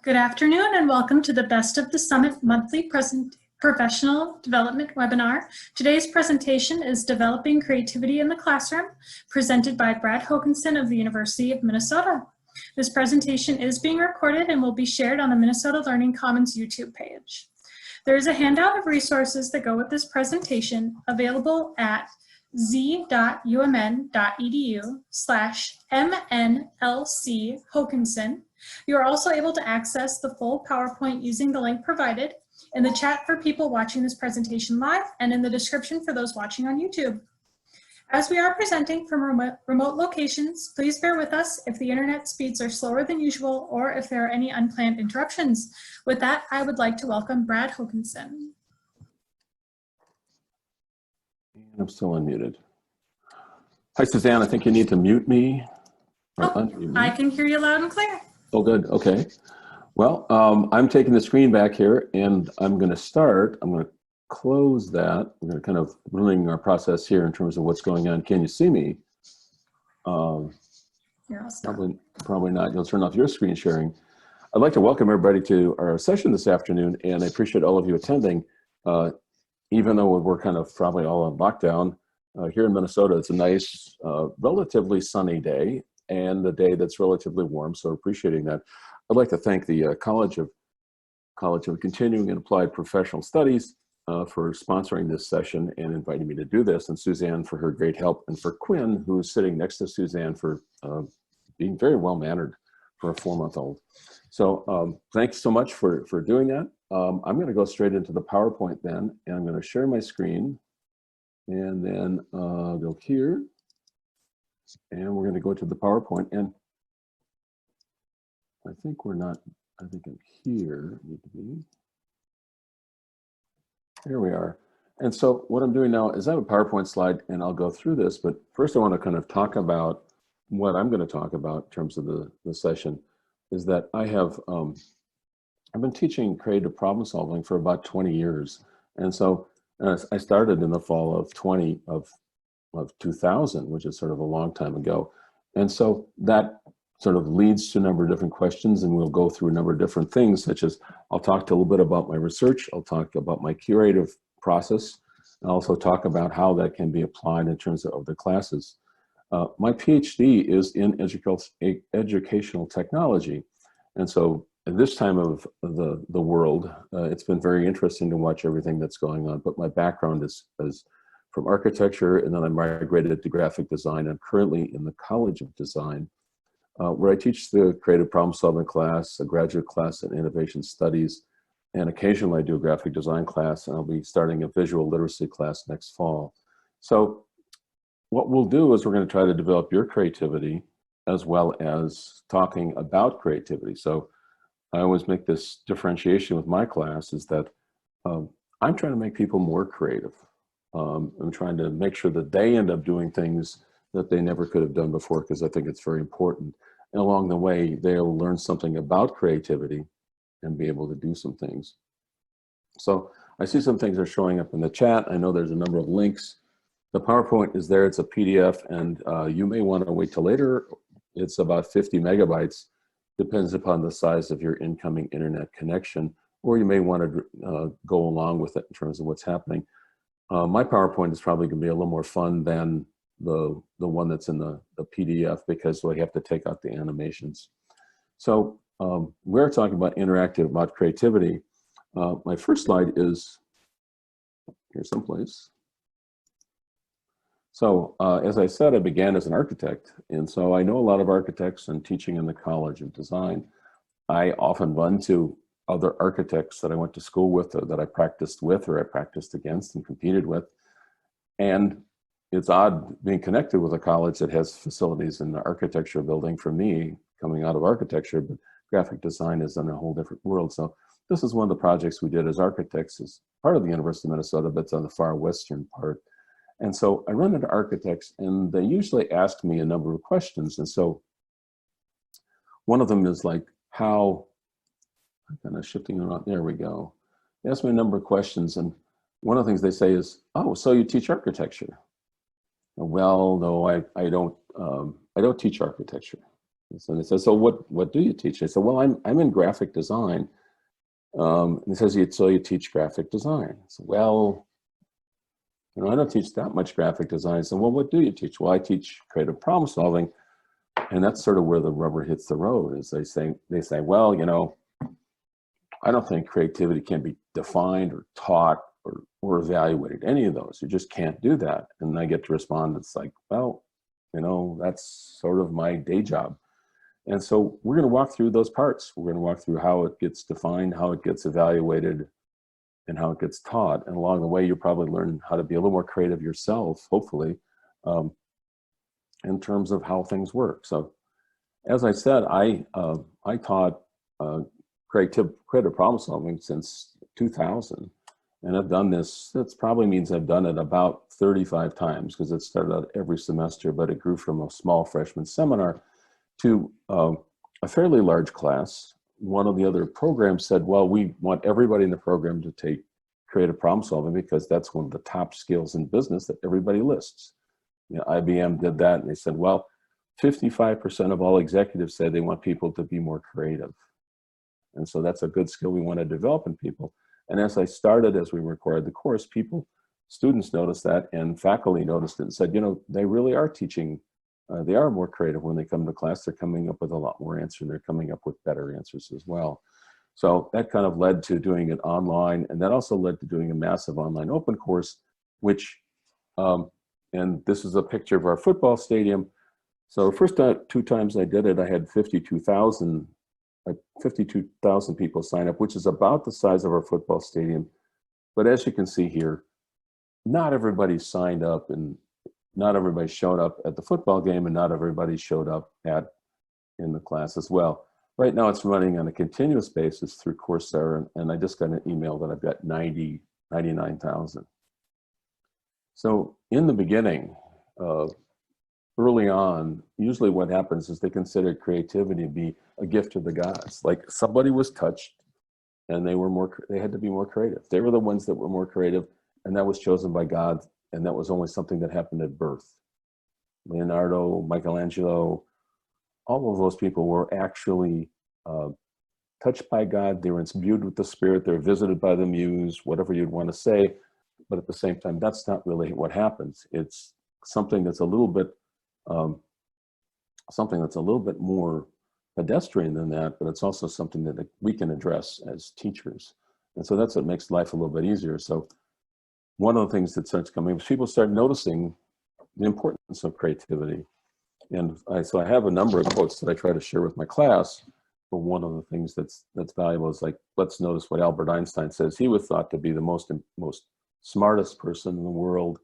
Good afternoon and welcome to the Best of the Summit monthly professional development webinar. Today's presentation is Developing Creativity in the Classroom, presented by Brad Hoganson of the University of Minnesota. This presentation is being recorded and will be shared on the Minnesota Learning Commons YouTube page. There is a handout of resources that go with this presentation available at z.umn.edu/mnlc-hoganson. You are also able to access the full PowerPoint using the link provided in the chat for people watching this presentation live and in the description for those watching on YouTube. As we are presenting from remote locations, please bear with us if the internet speeds are slower than usual or if there are any unplanned interruptions. With that, I would like to welcome Brad Hoganson. I'm still unmuted. Hi, Suzanne. I think you need to mute me. Unmute me. I can hear you loud and clear. Oh, good. Okay. Well, I'm taking the screen back here, and I'm going to start. I'm going to close that. We're going to kind of running our process here in terms of what's going on. Can you see me? Probably not. You'll turn off your screen sharing. I'd like to welcome everybody to our session this afternoon, and I appreciate all of you attending. Even though we're kind of probably all on lockdown, here in Minnesota, it's a nice, relatively sunny day, and a day that's relatively warm, so appreciating that. I'd like to thank the College of Continuing and Applied Professional Studies for sponsoring this session and inviting me to do this, and Suzanne for her great help, and for Quinn, who is sitting next to Suzanne, for being very well-mannered for a 4-month-old. So thanks so much for doing that. I'm going to go straight into the PowerPoint then, and I'm going to share my screen, and then go here, and we're going to go to the PowerPoint, and I think I'm here, need to be. Here we are. And so what I'm doing now is I have a PowerPoint slide, and I'll go through this, but first I want to kind of talk about what I'm going to talk about in terms of the session, is that I have, I've been teaching creative problem solving for about 20 years. And so I started in the fall of 2000, which is sort of a long time ago. And so that sort of leads to a number of different questions, and we'll go through a number of different things, such as I'll talk a little bit about my research, I'll talk about my curative process, and also talk about how that can be applied in terms of the classes. My PhD is in educational technology. And so at this time of the world, it's been very interesting to watch everything that's going on. But my background is from architecture, and then I migrated to graphic design. I'm currently in the College of Design, where I teach the creative problem solving class, a graduate class in innovation studies, and occasionally I do a graphic design class, and I'll be starting a visual literacy class next fall. So what we'll do is we're going to try to develop your creativity as well as talking about creativity. So I always make this differentiation with my class, is that I'm trying to make people more creative. I'm trying to make sure that they end up doing things that they never could have done before, because I think it's very important. And along the way, they'll learn something about creativity and be able to do some things. So I see some things are showing up in the chat. I know there's a number of links. The PowerPoint is there, it's a PDF, and you may want to wait till later. It's about 50 megabytes, depends upon the size of your incoming internet connection, or you may want to go along with it in terms of what's happening. My PowerPoint is probably going to be a little more fun than the one that's in the PDF, because we have to take out the animations. So we're talking about about creativity. My first slide is here someplace. So as I said, I began as an architect, and so I know a lot of architects, and teaching in the College of Design, I often run to other architects that I went to school with, or that I practiced with, or I practiced against and competed with. And it's odd being connected with a college that has facilities in the architecture building for me, coming out of architecture, but graphic design is in a whole different world. So this is one of the projects we did as architects, as part of the University of Minnesota, but it's on the far western part. And so I run into architects, and they usually ask me a number of questions. And so one of them is like, how, I'm kind of shifting around, there we go. They ask me a number of questions, and one of the things they say is, oh, so you teach architecture? Well, no, I don't teach architecture. So they said, so what do you teach? I said, well, I'm in graphic design. And he says, so you teach graphic design? I said, well, I don't teach that much graphic design. I said, well, what do you teach? Well, I teach creative problem solving. And that's sort of where the rubber hits the road, is they say, well, I don't think creativity can be defined or taught or evaluated, any of those. You just can't do that. And I get to respond, it's like, well, that's sort of my day job. And so we're going to walk through those parts. We're going to walk through how it gets defined, how it gets evaluated, and how it gets taught. And along the way, you'll probably learn how to be a little more creative yourself, hopefully, in terms of how things work. So as I said, I taught creative problem solving since 2000. And I've done this, that probably means I've done it about 35 times, because it started out every semester, but it grew from a small freshman seminar to a fairly large class. One of the other programs said, well, we want everybody in the program to take creative problem solving because that's one of the top skills in business that everybody lists. IBM did that, and they said, well, 55% of all executives say they want people to be more creative. And so that's a good skill we want to develop in people. And as we required the course, students noticed that, and faculty noticed it and said, they really are teaching, they are more creative when they come to class. They're coming up with a lot more answers, and they're coming up with better answers as well. So that kind of led to doing it online, and that also led to doing a massive online open course, which, and this is a picture of our football stadium. So the first two times I did it, I had 52,000 people sign up, which is about the size of our football stadium. But as you can see here, not everybody signed up, and not everybody showed up at the football game, and not everybody showed up in the class as well. Right now it's running on a continuous basis through Coursera, and I just got an email that I've got 99,000. So in the beginning, early on, usually what happens is they consider creativity to be a gift of the gods. Like somebody was touched and they had to be more creative. They were the ones that were more creative, and that was chosen by God, and that was only something that happened at birth. Leonardo, Michelangelo, all of those people were actually touched by God. They were imbued with the Spirit. They were visited by the Muse, whatever you'd want to say. But at the same time, that's not really what happens. It's something that's a little bit more pedestrian than that, but it's also something that we can address as teachers. And so that's what makes life a little bit easier. So one of the things that starts coming is people start noticing the importance of creativity. And so I have a number of quotes that I try to share with my class. But one of the things that's valuable is, like, let's notice what Albert Einstein says. He was thought to be the most smartest person in the world.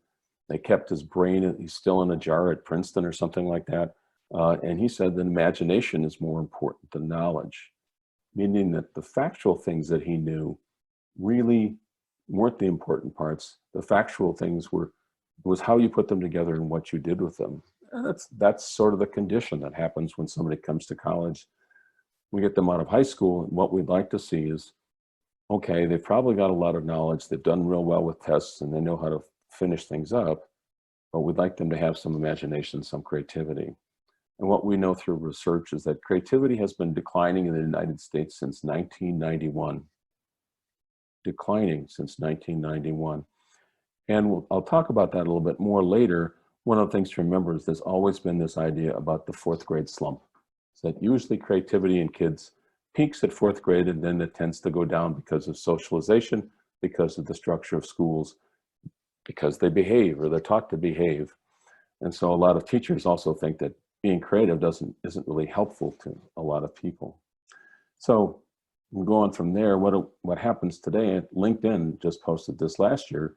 They kept his brain, he's still in a jar at Princeton or something like that. And he said that imagination is more important than knowledge, meaning that the factual things that he knew really weren't the important parts. The factual things was how you put them together and what you did with them. And that's sort of the condition that happens when somebody comes to college. We get them out of high school, and what we'd like to see is, okay, they've probably got a lot of knowledge, they've done real well with tests, and they know how to finish things up, but we'd like them to have some imagination, some creativity. And what we know through research is that creativity has been declining in the United States since 1991. Declining since 1991. And I'll talk about that a little bit more later. One of the things to remember is there's always been this idea about the fourth grade slump. So that usually creativity in kids peaks at fourth grade, and then it tends to go down because of socialization, because of the structure of schools, because they behave or they're taught to behave. And so a lot of teachers also think that being creative isn't really helpful to a lot of people. So we go on from there. What happens today? LinkedIn just posted this last year,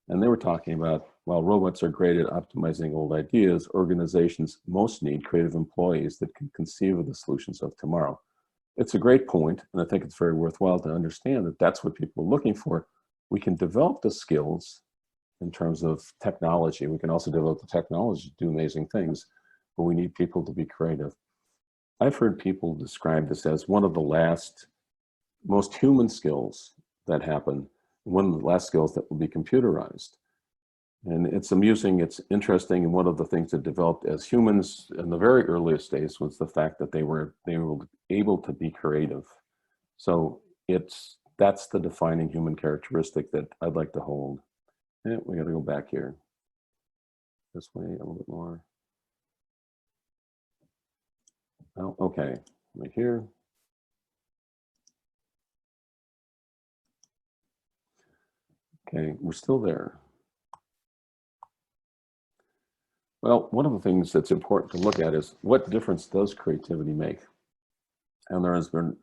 and they were talking about, while robots are great at optimizing old ideas, organizations most need creative employees that can conceive of the solutions of tomorrow. It's a great point, and I think it's very worthwhile to understand that that's what people are looking for. We can develop the skills in terms of technology. We can also develop the technology to do amazing things, but we need people to be creative. I've heard people describe this as one of the last most human skills that happen, one of the last skills that will be computerized. And it's amusing, it's interesting, and one of the things that developed as humans in the very earliest days was the fact that they were able to be creative. So that's the defining human characteristic that I'd like to hold. And we got to go back here. This way a little bit more. Oh, okay, right here. Okay, we're still there. Well, one of the things that's important to look at is what difference does creativity make? And there has been,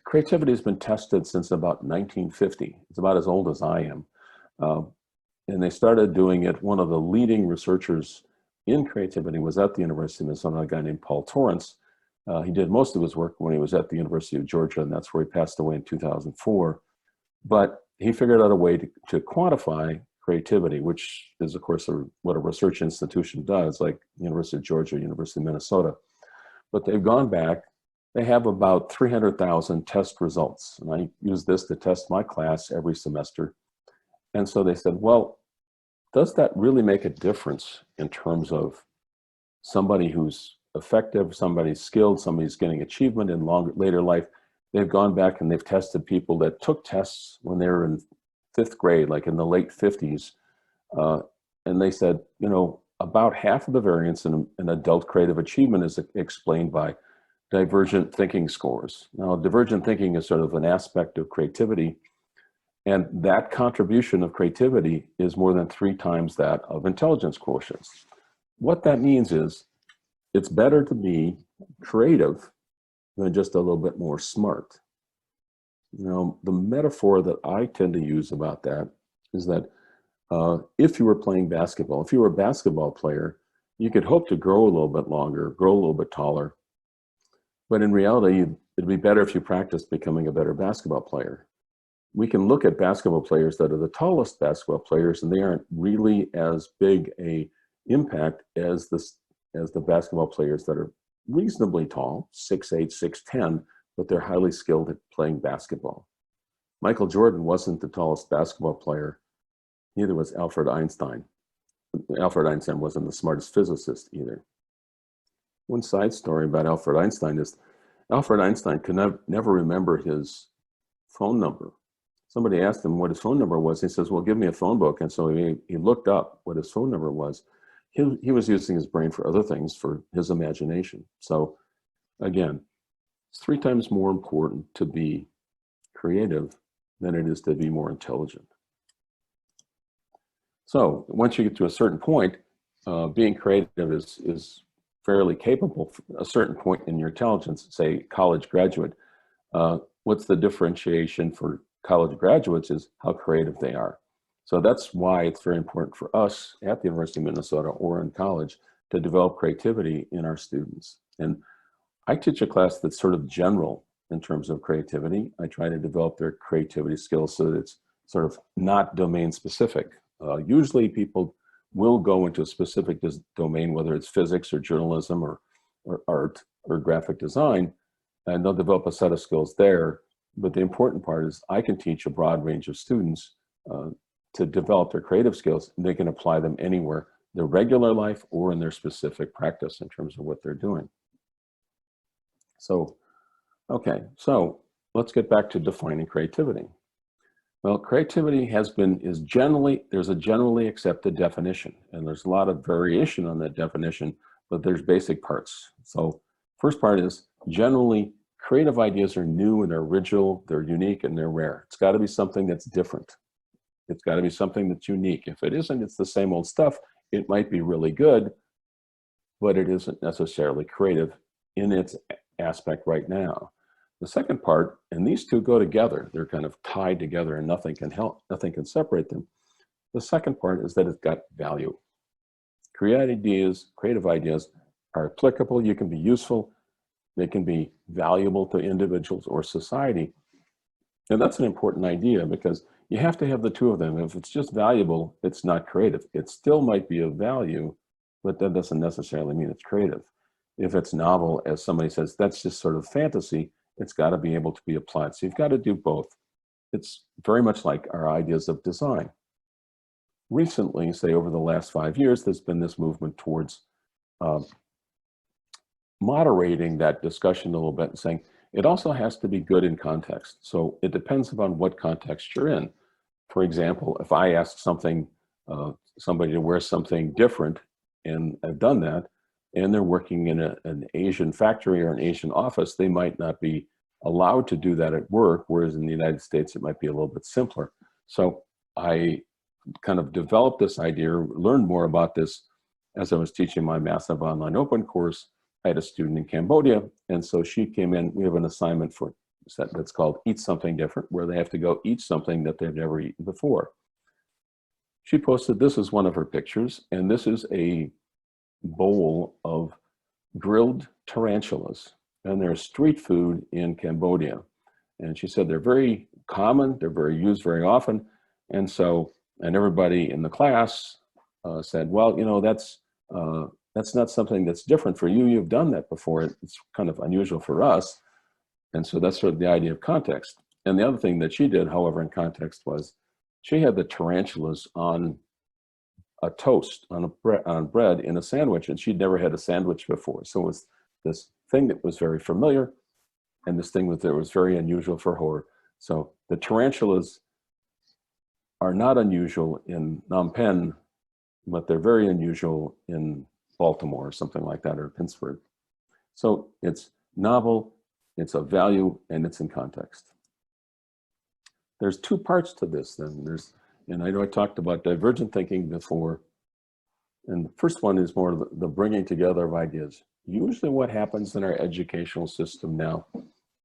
creativity has been tested since about 1950. It's about as old as I am. And they started doing it, one of the leading researchers in creativity was at the University of Minnesota, a guy named Paul Torrance. He did most of his work when he was at the University of Georgia, and that's where he passed away in 2004. But he figured out a way to quantify creativity, which is, of course, what a research institution does, like University of Georgia, University of Minnesota. But they've gone back. They have about 300,000 test results. And I use this to test my class every semester. And so they said, well, does that really make a difference in terms of somebody who's effective, somebody's skilled, somebody's getting achievement in later life? They've gone back and they've tested people that took tests when they were in 5th grade, like in the late 50s. And they said, you know, about half of the variance in adult creative achievement is explained by divergent thinking scores. Now, divergent thinking is sort of an aspect of creativity, and that contribution of creativity is more than 3 times that of intelligence quotients. What that means is it's better to be creative than just a little bit more smart. You know, the metaphor that I tend to use about that is that if you were playing basketball, if you were a basketball player, you could hope to grow a little bit longer, grow a little bit taller. But in reality, it'd be better if you practiced becoming a better basketball player. We can look at basketball players that are the tallest basketball players, and they aren't really as big a impact as the basketball players that are reasonably tall, 6'8", 6'10", but they're highly skilled at playing basketball. Michael Jordan wasn't the tallest basketball player. Neither was Albert Einstein. Albert Einstein wasn't the smartest physicist either. One side story about Albert Einstein is Albert Einstein could never remember his phone number. Somebody asked him what his phone number was. He says, well, give me a phone book. And so he looked up what his phone number was. He was using his brain for other things, for his imagination. So again, it's 3 times more important to be creative than it is to be more intelligent. So once you get to a certain point, being creative is fairly capable. A certain point in your intelligence, say college graduate, what's the differentiation for college graduates is how creative they are. So that's why it's very important for us at the University of Minnesota or in college to develop creativity in our students. And I teach a class that's sort of general in terms of creativity. I try to develop their creativity skills so that it's sort of not domain specific. Usually people will go into a specific domain, whether it's physics or journalism or art or graphic design, and they'll develop a set of skills there. But the important part is I can teach a broad range of students to develop their creative skills, and they can apply them anywhere, their regular life or in their specific practice in terms of what they're doing. So, okay, so let's get back to defining creativity. Well, creativity there's a generally accepted definition, and there's a lot of variation on that definition, but there's basic parts. So first part is generally creative ideas are new and they're original, they're unique, and they're rare. It's got to be something that's different. It's got to be something that's unique. If it isn't, it's the same old stuff. It might be really good, but it isn't necessarily creative in its aspect right now. The second part, and these two go together, they're kind of tied together and nothing can separate them. The second part is that it's got value. Creative ideas are applicable, you can be useful, they can be valuable to individuals or society. And that's an important idea because you have to have the two of them. If it's just valuable, it's not creative. It still might be of value, but that doesn't necessarily mean it's creative. If it's novel, as somebody says, that's just sort of fantasy, it's got to be able to be applied. So you've got to do both. It's very much like our ideas of design. recently, say over the last 5 years, there's been this movement towards moderating that discussion a little bit and saying it also has to be good in context. So it depends upon what context you're in. For example, if I ask somebody to wear something different, and I've done that, and they're working in an Asian factory or an Asian office, they might not be allowed to do that at work, whereas in the United States, it might be a little bit simpler. So I kind of developed this idea, learned more about this as I was teaching my massive online open course. I had a student in Cambodia, and so she came in. We have an assignment for that's called Eat Something Different, where they have to go eat something that they've never eaten before. She posted, this is one of her pictures, and this is a bowl of grilled tarantulas, and they're street food in Cambodia. And she said they're very common, they're very used very often, and everybody in the class said, well, you know, that's not something that's different for you. You've done that before. It's kind of unusual for us. And so that's sort of the idea of context. And the other thing that she did, however, in context was she had the tarantulas on a toast, on bread in a sandwich, and she'd never had a sandwich before. So it was this thing that was very familiar, and this thing that was very unusual for her. So the tarantulas are not unusual in Phnom Penh, but they're very unusual in Baltimore or something like that, or Pittsburgh. So it's novel, it's of value, and it's in context. There's two parts to this then. And I know I talked about divergent thinking before, and the first one is more the bringing together of ideas. Usually what happens in our educational system now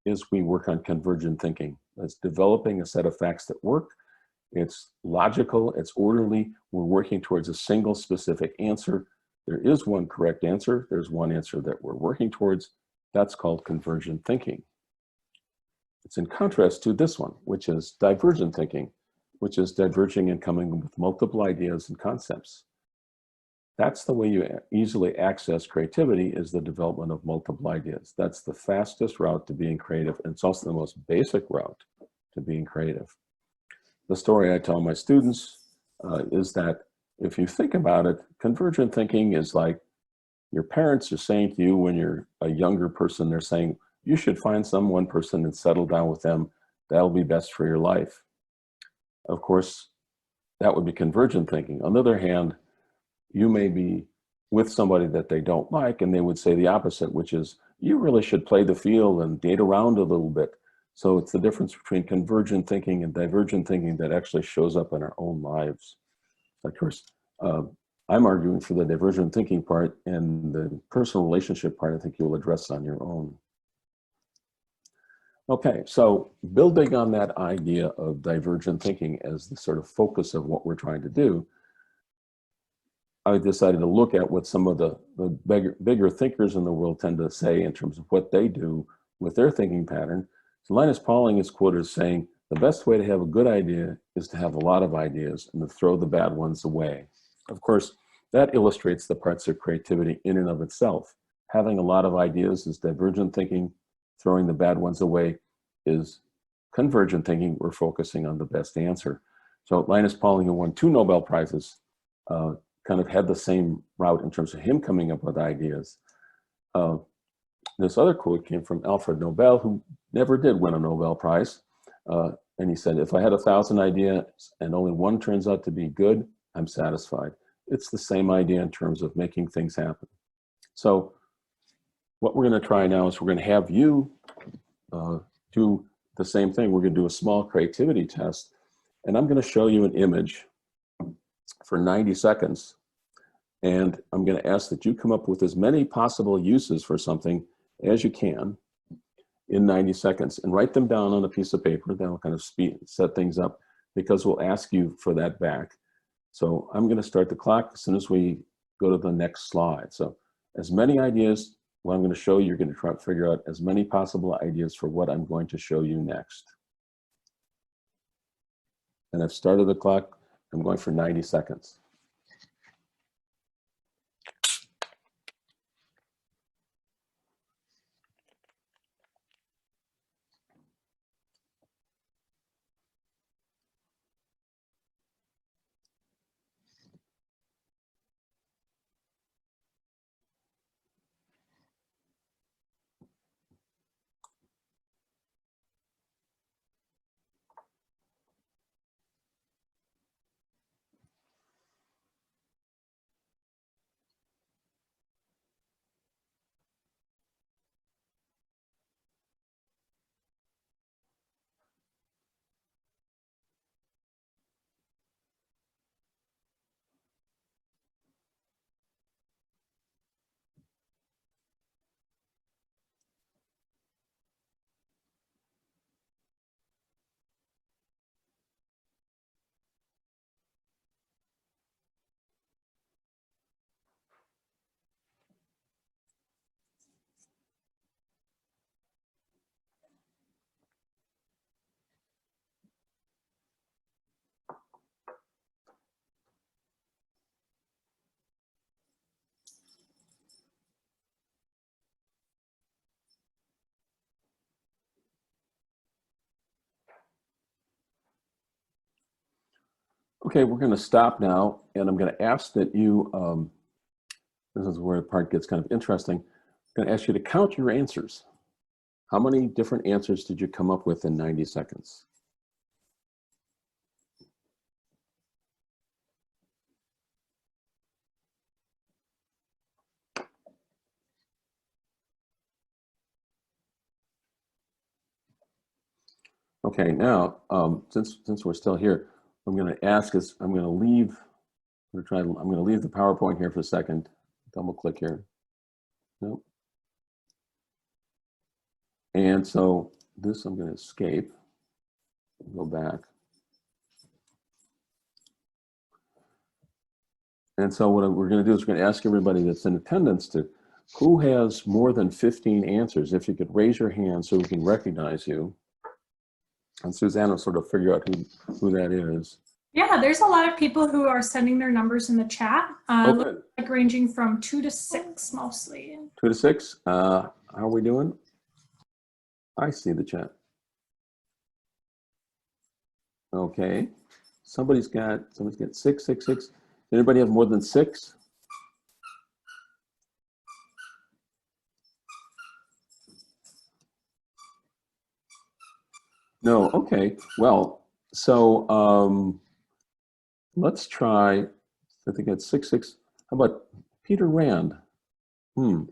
is we work on convergent thinking. That's developing a set of facts that work. It's logical, it's orderly. We're working towards a single specific answer. There is one correct answer. There's one answer that we're working towards. That's called convergent thinking. It's in contrast to this one, which is divergent thinking, which is diverging and coming with multiple ideas and concepts. That's the way you easily access creativity, is the development of multiple ideas. That's the fastest route to being creative, and it's also the most basic route to being creative. The story I tell my students is that if you think about it, convergent thinking is like your parents are saying to you when you're a younger person, they're saying, you should find one person and settle down with them. That'll be best for your life. Of course, that would be convergent thinking. On the other hand, you may be with somebody that they don't like, and they would say the opposite, which is, you really should play the field and date around a little bit. So it's the difference between convergent thinking and divergent thinking that actually shows up in our own lives. Of course, I'm arguing for the divergent thinking part, and the personal relationship part I think you'll address on your own. Okay, so building on that idea of divergent thinking as the sort of focus of what we're trying to do, I decided to look at what some of the bigger thinkers in the world tend to say in terms of what they do with their thinking pattern. So Linus Pauling is quoted as saying, the best way to have a good idea is to have a lot of ideas and to throw the bad ones away. Of course, that illustrates the parts of creativity in and of itself. Having a lot of ideas is divergent thinking. Throwing the bad ones away is convergent thinking. We're focusing on the best answer. So Linus Pauling, who won 2 Nobel Prizes, kind of had the same route in terms of him coming up with ideas. This other quote came from Alfred Nobel, who never did win a Nobel Prize. And he said, if I had 1,000 ideas and only one turns out to be good, I'm satisfied. It's the same idea in terms of making things happen. So what we're going to try now is we're going to have you do the same thing. We're going to do a small creativity test, and I'm going to show you an image for 90 seconds. And I'm going to ask that you come up with as many possible uses for something as you can in 90 seconds and write them down on a piece of paper. That'll kind of set things up, because we'll ask you for that back. So I'm going to start the clock as soon as we go to the next slide. So as many ideas, what I'm going to show you, you're going to try to figure out as many possible ideas for what I'm going to show you next. And I've started the clock. I'm going for 90 seconds. Okay, we're going to stop now, and I'm going to ask that you, this is where the part gets kind of interesting, I'm going to ask you to count your answers. How many different answers did you come up with in 90 seconds? Okay, now, since we're still here, I'm going to ask us, I'm going to leave the PowerPoint here for a second. Double click here. Nope. And so this I'm going to escape, go back. And so what we're going to do is we're going to ask everybody that's in attendance to, who has more than 15 answers? If you could raise your hand so we can recognize you. And Suzanne will sort of figure out who that is. Yeah, there's a lot of people who are sending their numbers in the chat, like ranging from 2 to 6 mostly. 2 to 6. How are we doing? I see the chat. Okay. Somebody's got 6, 6, 6. Anybody have more than 6? No. Okay. Well, so let's try. I think it's 6, 6. How about Peter Rand?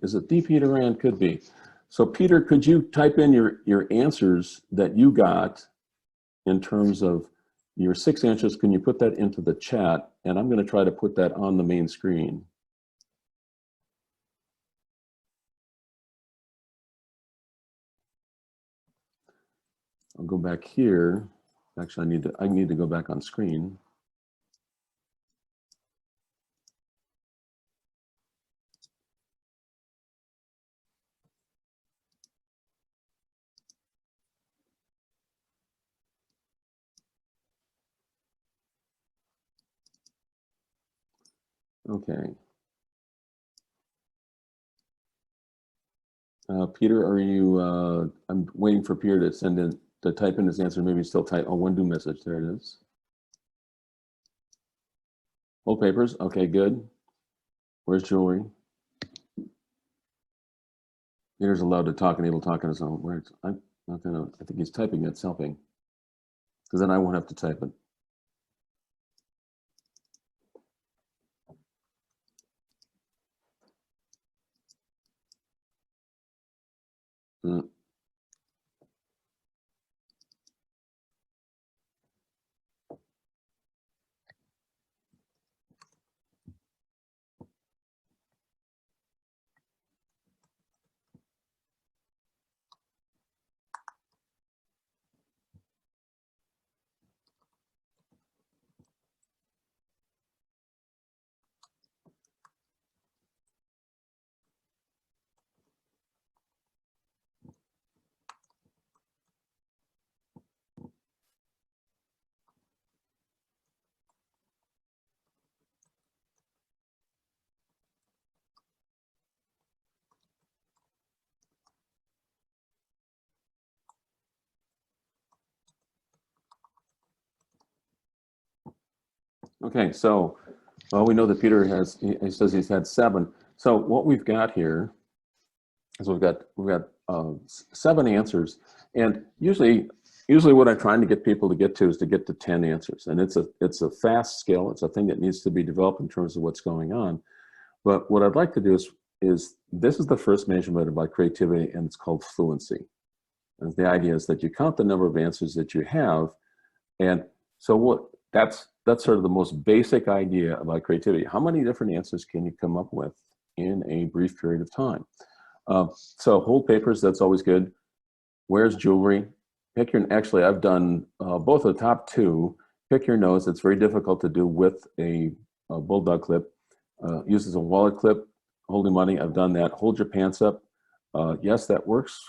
Is it the Peter Rand? Could be. So Peter, could you type in your answers that you got in terms of your 6 answers? Can you put that into the chat? And I'm going to try to put that on the main screen. I'll go back here. Actually, I need to go back on screen. Okay. Peter, are you, I'm waiting for Peter to type in his answer, maybe still type, oh, one new message, there it is. Old papers, okay, good. Where's jewelry? Peter's allowed to talk and able to talk on his own words. I'm not gonna, I think he's typing, that's helping. Because then I won't have to type it. Okay, so, well, we know that Peter has, he says he's had 7. So what we've got here is we've got 7 answers. And usually what I'm trying to get people to get to is to get to 10 answers. And it's a fast skill. It's a thing that needs to be developed in terms of what's going on. But what I'd like to do is this is the first measurement about creativity, and it's called fluency. And the idea is that you count the number of answers that you have. And so that's sort of the most basic idea about creativity. How many different answers can you come up with in a brief period of time? So hold papers, that's always good. Where's jewelry? Pick your, actually I've done both the top 2. Pick your nose. It's very difficult to do with a bulldog clip. Uses a wallet clip, holding money. I've done that. Hold your pants up. Yes, that works.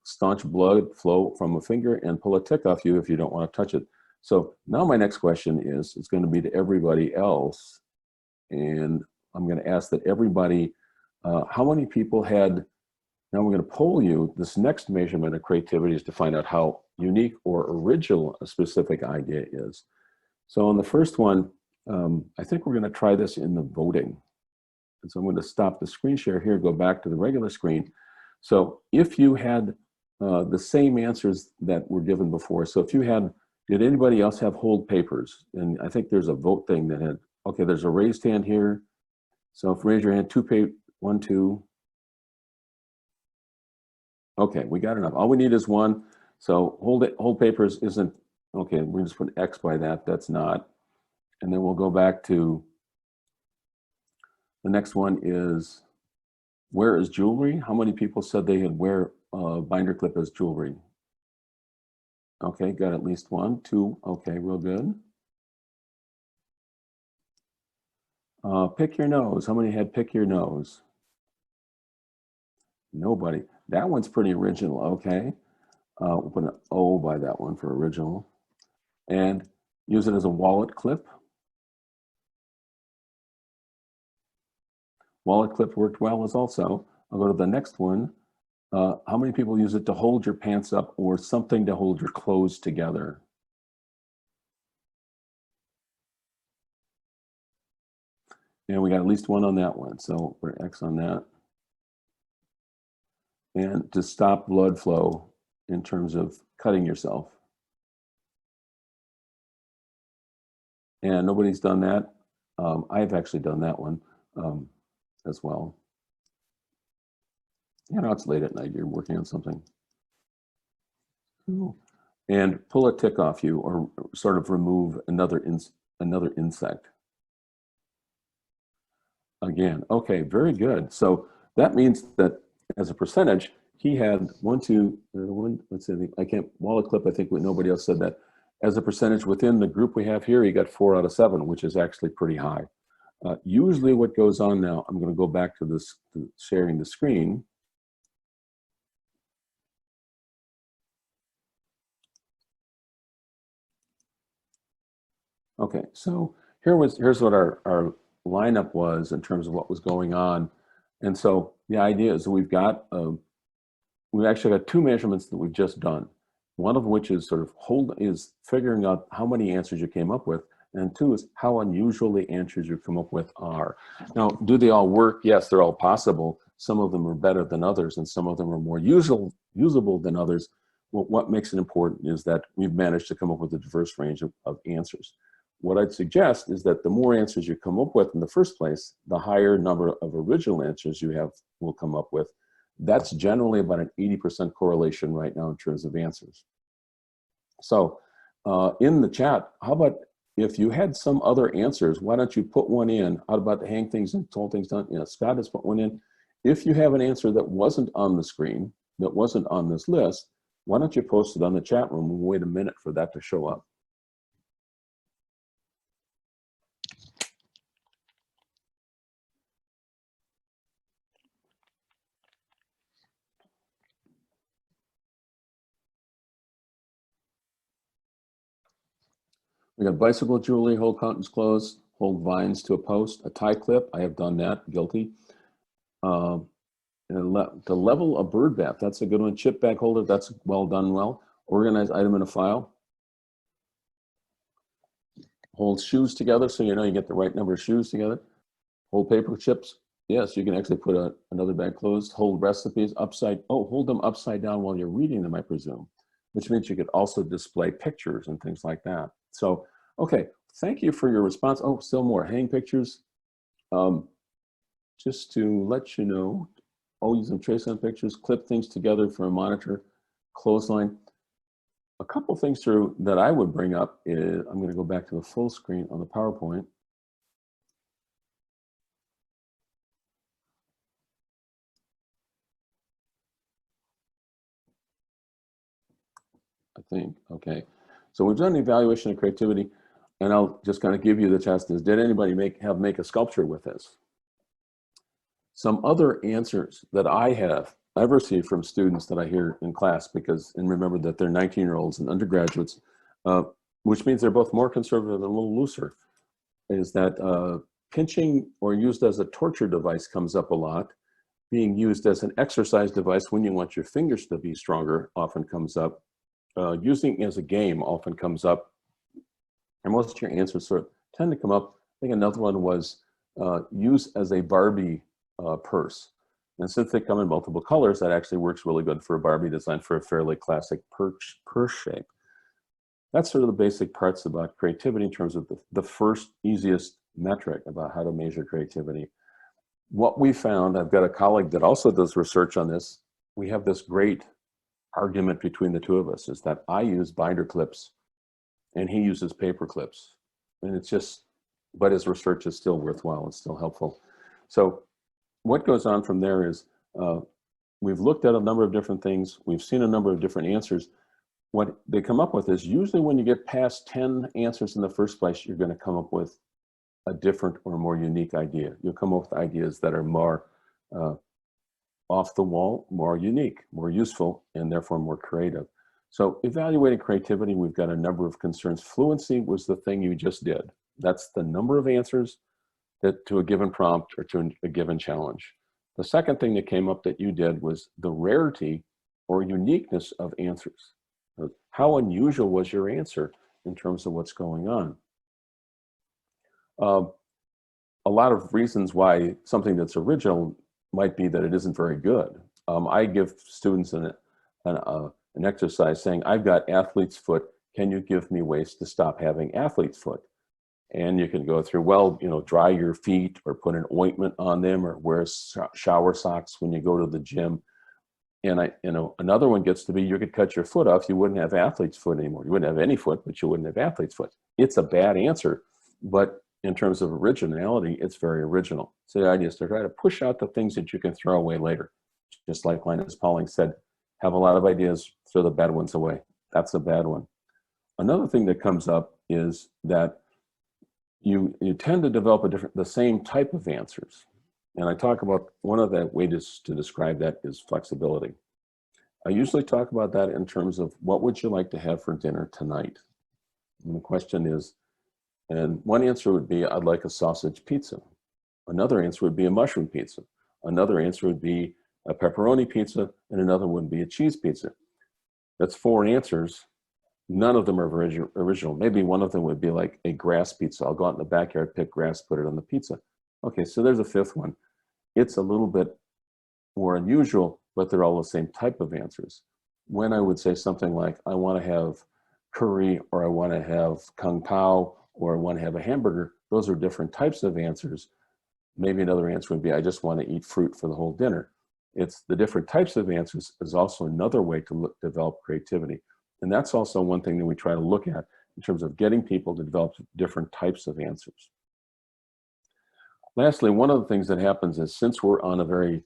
Staunch blood flow from a finger and pull a tick off you if you don't want to touch it. So now my next question is, it's going to be to everybody else. And I'm going to ask that everybody, how many people had, now we're going to poll you. This next measurement of creativity is to find out how unique or original a specific idea is. So on the first one, I think we're going to try this in the voting. And so I'm going to stop the screen share here, go back to the regular screen. So if you had the same answers that were given before, so if you had, did anybody else have hold papers? And I think there's a vote thing that had, okay, there's a raised hand here. So if raise your hand, 1, 2. Okay, we got enough. All we need is 1. So hold papers isn't, okay, we're just put X by that, that's not. And then we'll go back to, the next one is, where is jewelry? How many people said they had wear binder clip as jewelry? Okay, got at least 1, 2, okay, real good. Pick your nose, how many had pick your nose? Nobody. That one's pretty original, okay. We'll put an O by that one for original. And use it as a wallet clip. Wallet clip worked well as also. I'll go to the next one. How many people use it to hold your pants up or something to hold your clothes together? And we got at least 1 on that one, so we're X on that. And to stop blood flow in terms of cutting yourself. And nobody's done that. I've actually done that one as well. You know, it's late at night, you're working on something. And pull a tick off you or sort of remove another insect. Again, okay, very good. So that means that as a percentage, he had 1, 2, 1, let's see, I can't, wallet clip, I think nobody else said that. As a percentage within the group we have here, he got 4 out of 7, which is actually pretty high. Usually what goes on now, I'm going to go back to this, to sharing the screen. Okay, so here's what our lineup was in terms of what was going on. And so the idea is that we've actually got 2 measurements that we've just done. One of which is sort of figuring out how many answers you came up with, and 2 is how unusual the answers you come up with are. Now, do they all work? Yes, they're all possible. Some of them are better than others, and some of them are more usable than others. Well, what makes it important is that we've managed to come up with a diverse range of answers. What I'd suggest is that the more answers you come up with in the first place, the higher number of original answers you will come up with. That's generally about an 80% correlation right now in terms of answers. So in the chat, how about if you had some other answers, why don't you put one in? How about the hang things and hold things down? You know, Scott has put one in. If you have an answer that wasn't on the screen, that wasn't on this list, why don't you post it on the chat room and wait a minute for that to show up? We got bicycle jewelry, hold countenance closed, hold vines to a post, a tie clip. I have done that, guilty. To level a bird bath, that's a good one. Chip bag holder, that's well done well. Organize item in a file. Hold shoes together so you know you get the right number of shoes together. Hold paper chips. Yes, you can actually put another bag closed. Hold recipes hold them upside down while you're reading them, I presume, which means you could also display pictures and things like that. So, okay, thank you for your response. Oh, still more, hang pictures. Just to let you know, use them trace on pictures, clip things together for a monitor, clothesline. A couple things that I would bring up is, I'm gonna go back to the full screen on the PowerPoint. I think, okay. So we've done the evaluation of creativity, and I'll just kind of give you the test is, did anybody make a sculpture with this? Some other answers that I've received from students that I hear in class, and remember that they're 19-year-olds and undergraduates, which means they're both more conservative and a little looser, is that pinching or used as a torture device comes up a lot. Being used as an exercise device when you want your fingers to be stronger often comes up. Using as a game often comes up. And most of your answers sort of tend to come up. I think another one was use as a Barbie purse. And since they come in multiple colors, that actually works really good for a Barbie design for a fairly classic purse shape. That's sort of the basic parts about creativity in terms of the first easiest metric about how to measure creativity. What we found, I've got a colleague that also does research on this. We have this great argument between the two of us, is that I use binder clips and he uses paper clips. And it's just, but his research is still worthwhile and still helpful. So what goes on from there is we've looked at a number of different things. We've seen a number of different answers. What they come up with is usually when you get past 10 answers in the first place, you're going to come up with a different or more unique idea. You'll come up with ideas that are more off the wall, more unique, more useful, and therefore more creative. So evaluating creativity, we've got a number of concerns. Fluency was the thing you just did. That's the number of answers that to a given prompt or to a given challenge. The second thing that came up that you did was the rarity or uniqueness of answers. How unusual was your answer in terms of what's going on? A lot of reasons why something that's original might be that it isn't very good. I give students an exercise saying, I've got athlete's foot. Can you give me ways to stop having athlete's foot? And you can go through, well, you know, dry your feet or put an ointment on them or wear shower socks when you go to the gym. And another one gets to be, you could cut your foot off. You wouldn't have athlete's foot anymore. You wouldn't have any foot, but you wouldn't have athlete's foot. It's a bad answer, but in terms of originality, it's very original. So the idea is to try to push out the things that you can throw away later. Just like Linus Pauling said, have a lot of ideas, throw the bad ones away. That's a bad one. Another thing that comes up is that you tend to develop the same type of answers. And I talk about one of the ways to describe that is flexibility. I usually talk about that in terms of what would you like to have for dinner tonight? And the question is, and one answer would be, I'd like a sausage pizza. Another answer would be a mushroom pizza. Another answer would be a pepperoni pizza, and another would be a cheese pizza. That's 4 answers. None of them are original. Maybe one of them would be like a grass pizza. I'll go out in the backyard, pick grass, put it on the pizza. Okay, so there's a 5th one. It's a little bit more unusual, but they're all the same type of answers. When I would say something like, I want to have curry, or I want to have kung pao, or I want to have a hamburger, those are different types of answers. Maybe another answer would be, I just want to eat fruit for the whole dinner. It's the different types of answers is also another way to develop creativity. And that's also one thing that we try to look at in terms of getting people to develop different types of answers. Lastly, one of the things that happens is, since we're on a very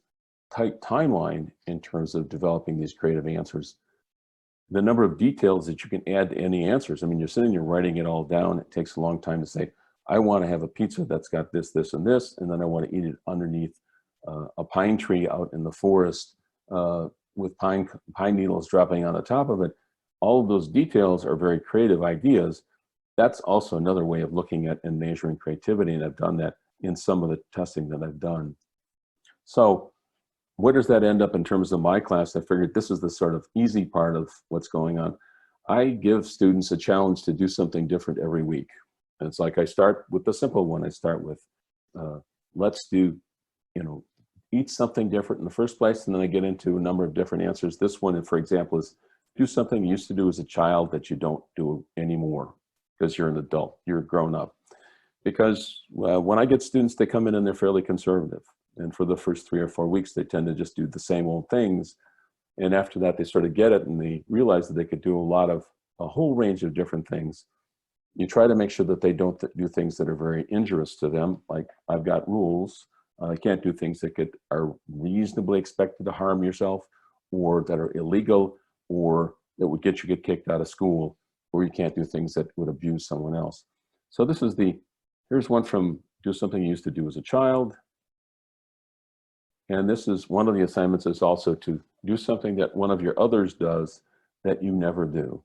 tight timeline in terms of developing these creative answers, the number of details that you can add to any answers, I mean, you're sitting, you're writing it all down. It takes a long time to say, I want to have a pizza that's got this, this, and this, and then I want to eat it underneath a pine tree out in the forest with pine needles dropping on the top of it. All of those details are very creative ideas. That's also another way of looking at and measuring creativity, and I've done that in some of the testing that I've done. So where does that end up in terms of my class? I figured this is the sort of easy part of what's going on. I give students a challenge to do something different every week. And it's like I start with the simple one. I start with, let's do, eat something different in the first place, and then I get into a number of different answers. This one, for example, is do something you used to do as a child that you don't do anymore because you're an adult, you're grown up. Because when I get students, they come in and they're fairly conservative. And for the first 3 or 4 weeks, they tend to just do the same old things. And after that, they sort of get it and they realize that they could do a whole range of different things. You try to make sure that they don't do things that are very injurious to them. Like, I've got rules. I can't do things that are reasonably expected to harm yourself, or that are illegal, or that would get kicked out of school, or you can't do things that would abuse someone else. So this is here's one from do something you used to do as a child. And this is one of the assignments is also to do something that one of your others does that you never do.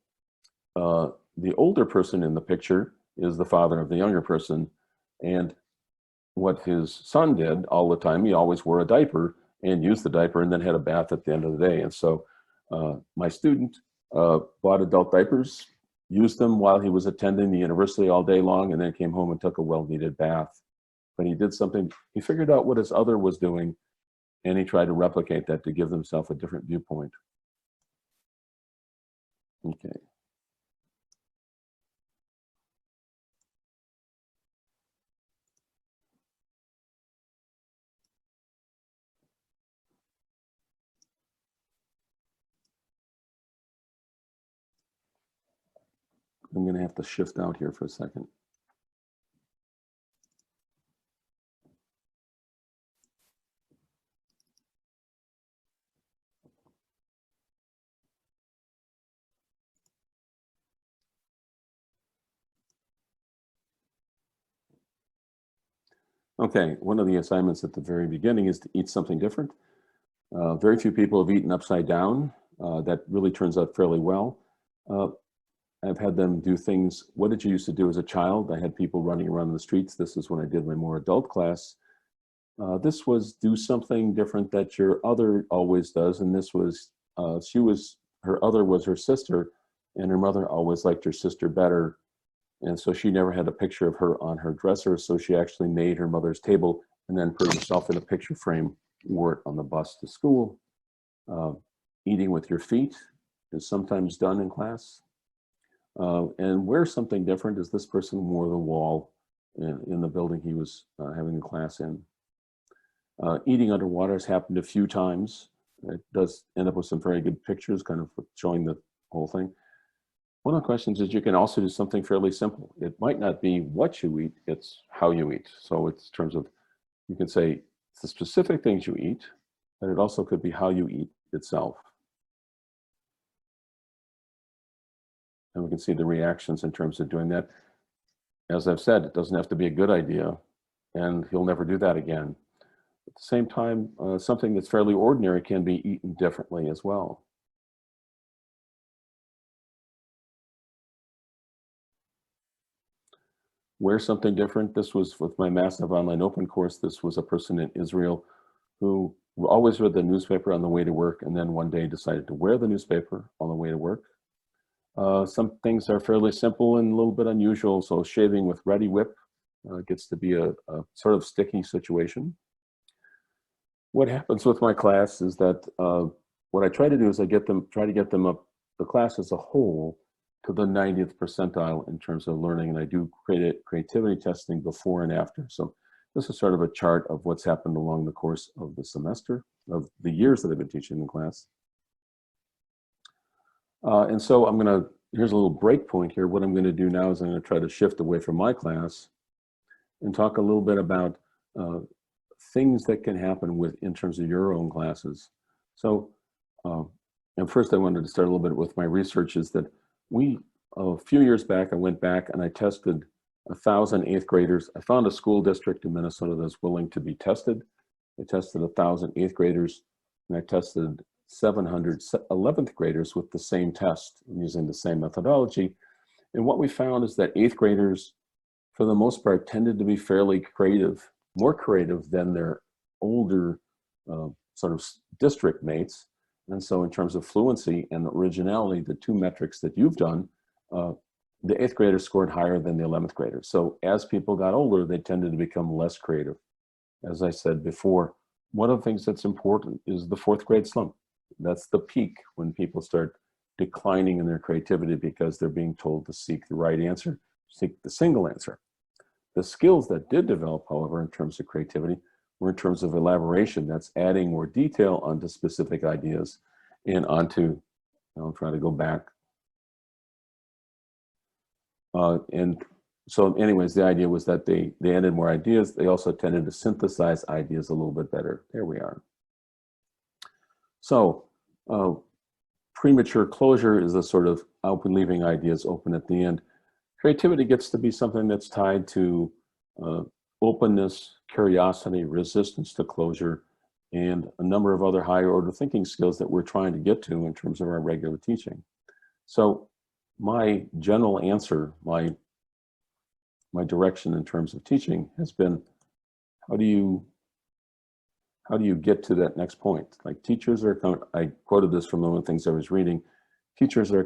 The older person in the picture is the father of the younger person. And what his son did all the time, he always wore a diaper and used the diaper and then had a bath at the end of the day. And so my student bought adult diapers, used them while he was attending the university all day long, and then came home and took a well-needed bath. But he did something, he figured out what his other was doing, and he tried to replicate that to give himself a different viewpoint. Okay. I'm going to have to shift out here for a second. Okay, one of the assignments at the very beginning is to eat something different. Very few people have eaten upside down. That really turns out fairly well. I've had them do things. What did you used to do as a child? I had people running around the streets. This is when I did my more adult class. This was do something different that your other always does. And this was, her other was her sister, and her mother always liked her sister better. And so she never had a picture of her on her dresser. So she actually made her mother's table and then put herself in a picture frame, wore it on the bus to school. Eating with your feet is sometimes done in class. And wear something different as this person wore the wall in the building he was having the class in. Eating underwater has happened a few times. It does end up with some very good pictures, kind of showing the whole thing. One of the questions is you can also do something fairly simple. It might not be what you eat, it's how you eat. So it's in terms of, you can say it's the specific things you eat, but it also could be how you eat itself. And we can see the reactions in terms of doing that. As I've said, it doesn't have to be a good idea, and he'll never do that again. At the same time, something that's fairly ordinary can be eaten differently as well. Wear something different. This was with my massive online open course. This was a person in Israel who always read the newspaper on the way to work, and then one day decided to wear the newspaper on the way to work. Some things are fairly simple and a little bit unusual. So shaving with Ready Whip gets to be a sort of sticky situation. What happens with my class is that what I try to do is I try to get them up, the class as a whole, to the 90th percentile in terms of learning. And I do creativity testing before and after. So this is sort of a chart of what's happened along the course of the semester, of the years that I've been teaching in class. And so here's a little break point here. What I'm going to do now is I'm going to try to shift away from my class and talk a little bit about things that can happen in terms of your own classes. So, and first I wanted to start a little bit with my research is that a few years back, I went back and I tested 1,000 8th graders. I found a school district in Minnesota that's willing to be tested. I tested 1,000 8th graders, and I tested 700 11th graders with the same test using the same methodology. And what we found is that 8th graders, for the most part, tended to be fairly creative, more creative than their older sort of district mates. And so in terms of fluency and originality, the two metrics that you've done, the 8th graders scored higher than the 11th graders. So as people got older, they tended to become less creative. As I said before, one of the things that's important is the 4th grade slump. That's the peak when people start declining in their creativity because they're being told to seek the right answer, seek the single answer. The skills that did develop, however, in terms of creativity, were in terms of elaboration. That's adding more detail onto specific ideas and onto, I'll try to go back. And so anyways, the idea was that they added more ideas. They also tended to synthesize ideas a little bit better. There we are. So premature closure is a sort of leaving ideas open at the end. Creativity gets to be something that's tied to openness, curiosity, resistance to closure, and a number of other higher order thinking skills that we're trying to get to in terms of our regular teaching. So my general answer, my direction in terms of teaching has been, how do you get to that next point? Like teachers are, I quoted this from one of the things I was reading, teachers are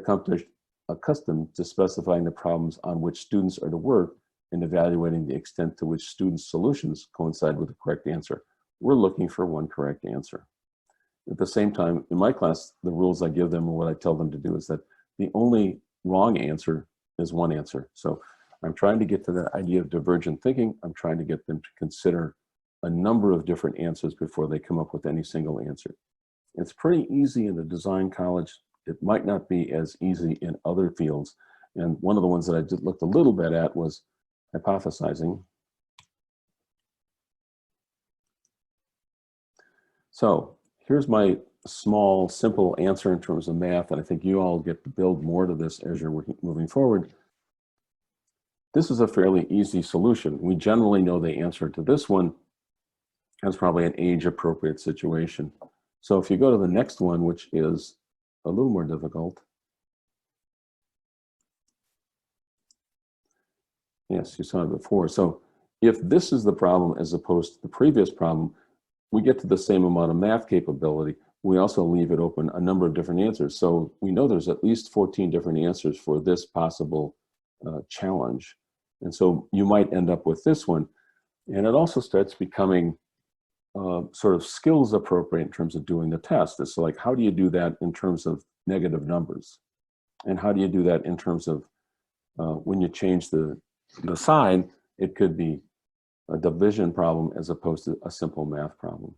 accustomed to specifying the problems on which students are to work and evaluating the extent to which students' solutions coincide with the correct answer. We're looking for one correct answer. At the same time, in my class, the rules I give them and what I tell them to do is that the only wrong answer is one answer. So I'm trying to get to that idea of divergent thinking. I'm trying to get them to consider a number of different answers before they come up with any single answer. It's pretty easy in a design college. It might not be as easy in other fields. And one of the ones that I just looked a little bit at was hypothesizing. So here's my small, simple answer in terms of math, and I think you all get to build more to this as you're moving forward. This is a fairly easy solution. We generally know the answer to this one. That's probably an age-appropriate situation. So if you go to the next one, which is a little more difficult. Yes, you saw it before. So if this is the problem as opposed to the previous problem, we get to the same amount of math capability. We also leave it open a number of different answers. So we know there's at least 14 different answers for this possible challenge. And so you might end up with this one. And it also starts becoming sort of skills appropriate in terms of doing the test. It's like, how do you do that in terms of negative numbers? And how do you do that in terms of when you change the sign, it could be a division problem as opposed to a simple math problem.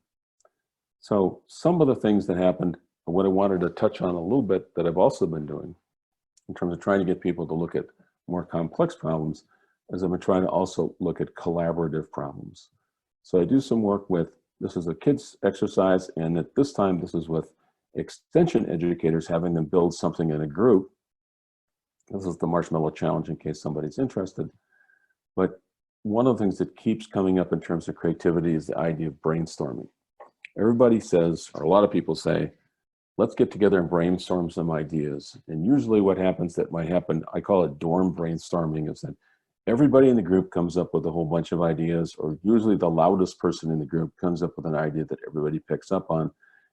So some of the things that happened, what I wanted to touch on a little bit that I've also been doing in terms of trying to get people to look at more complex problems, is I've been trying to also look at collaborative problems. So I do some work with, this is a kids exercise, and at this time this is with extension educators, having them build something in a group. This is the marshmallow challenge in case somebody's interested. But one of the things that keeps coming up in terms of creativity is the idea of brainstorming. Everybody says, or a lot of people say, let's get together and brainstorm some ideas. And usually what happens that might happen, I call it dorm brainstorming, is that everybody in the group comes up with a whole bunch of ideas, or usually the loudest person in the group comes up with an idea that everybody picks up on.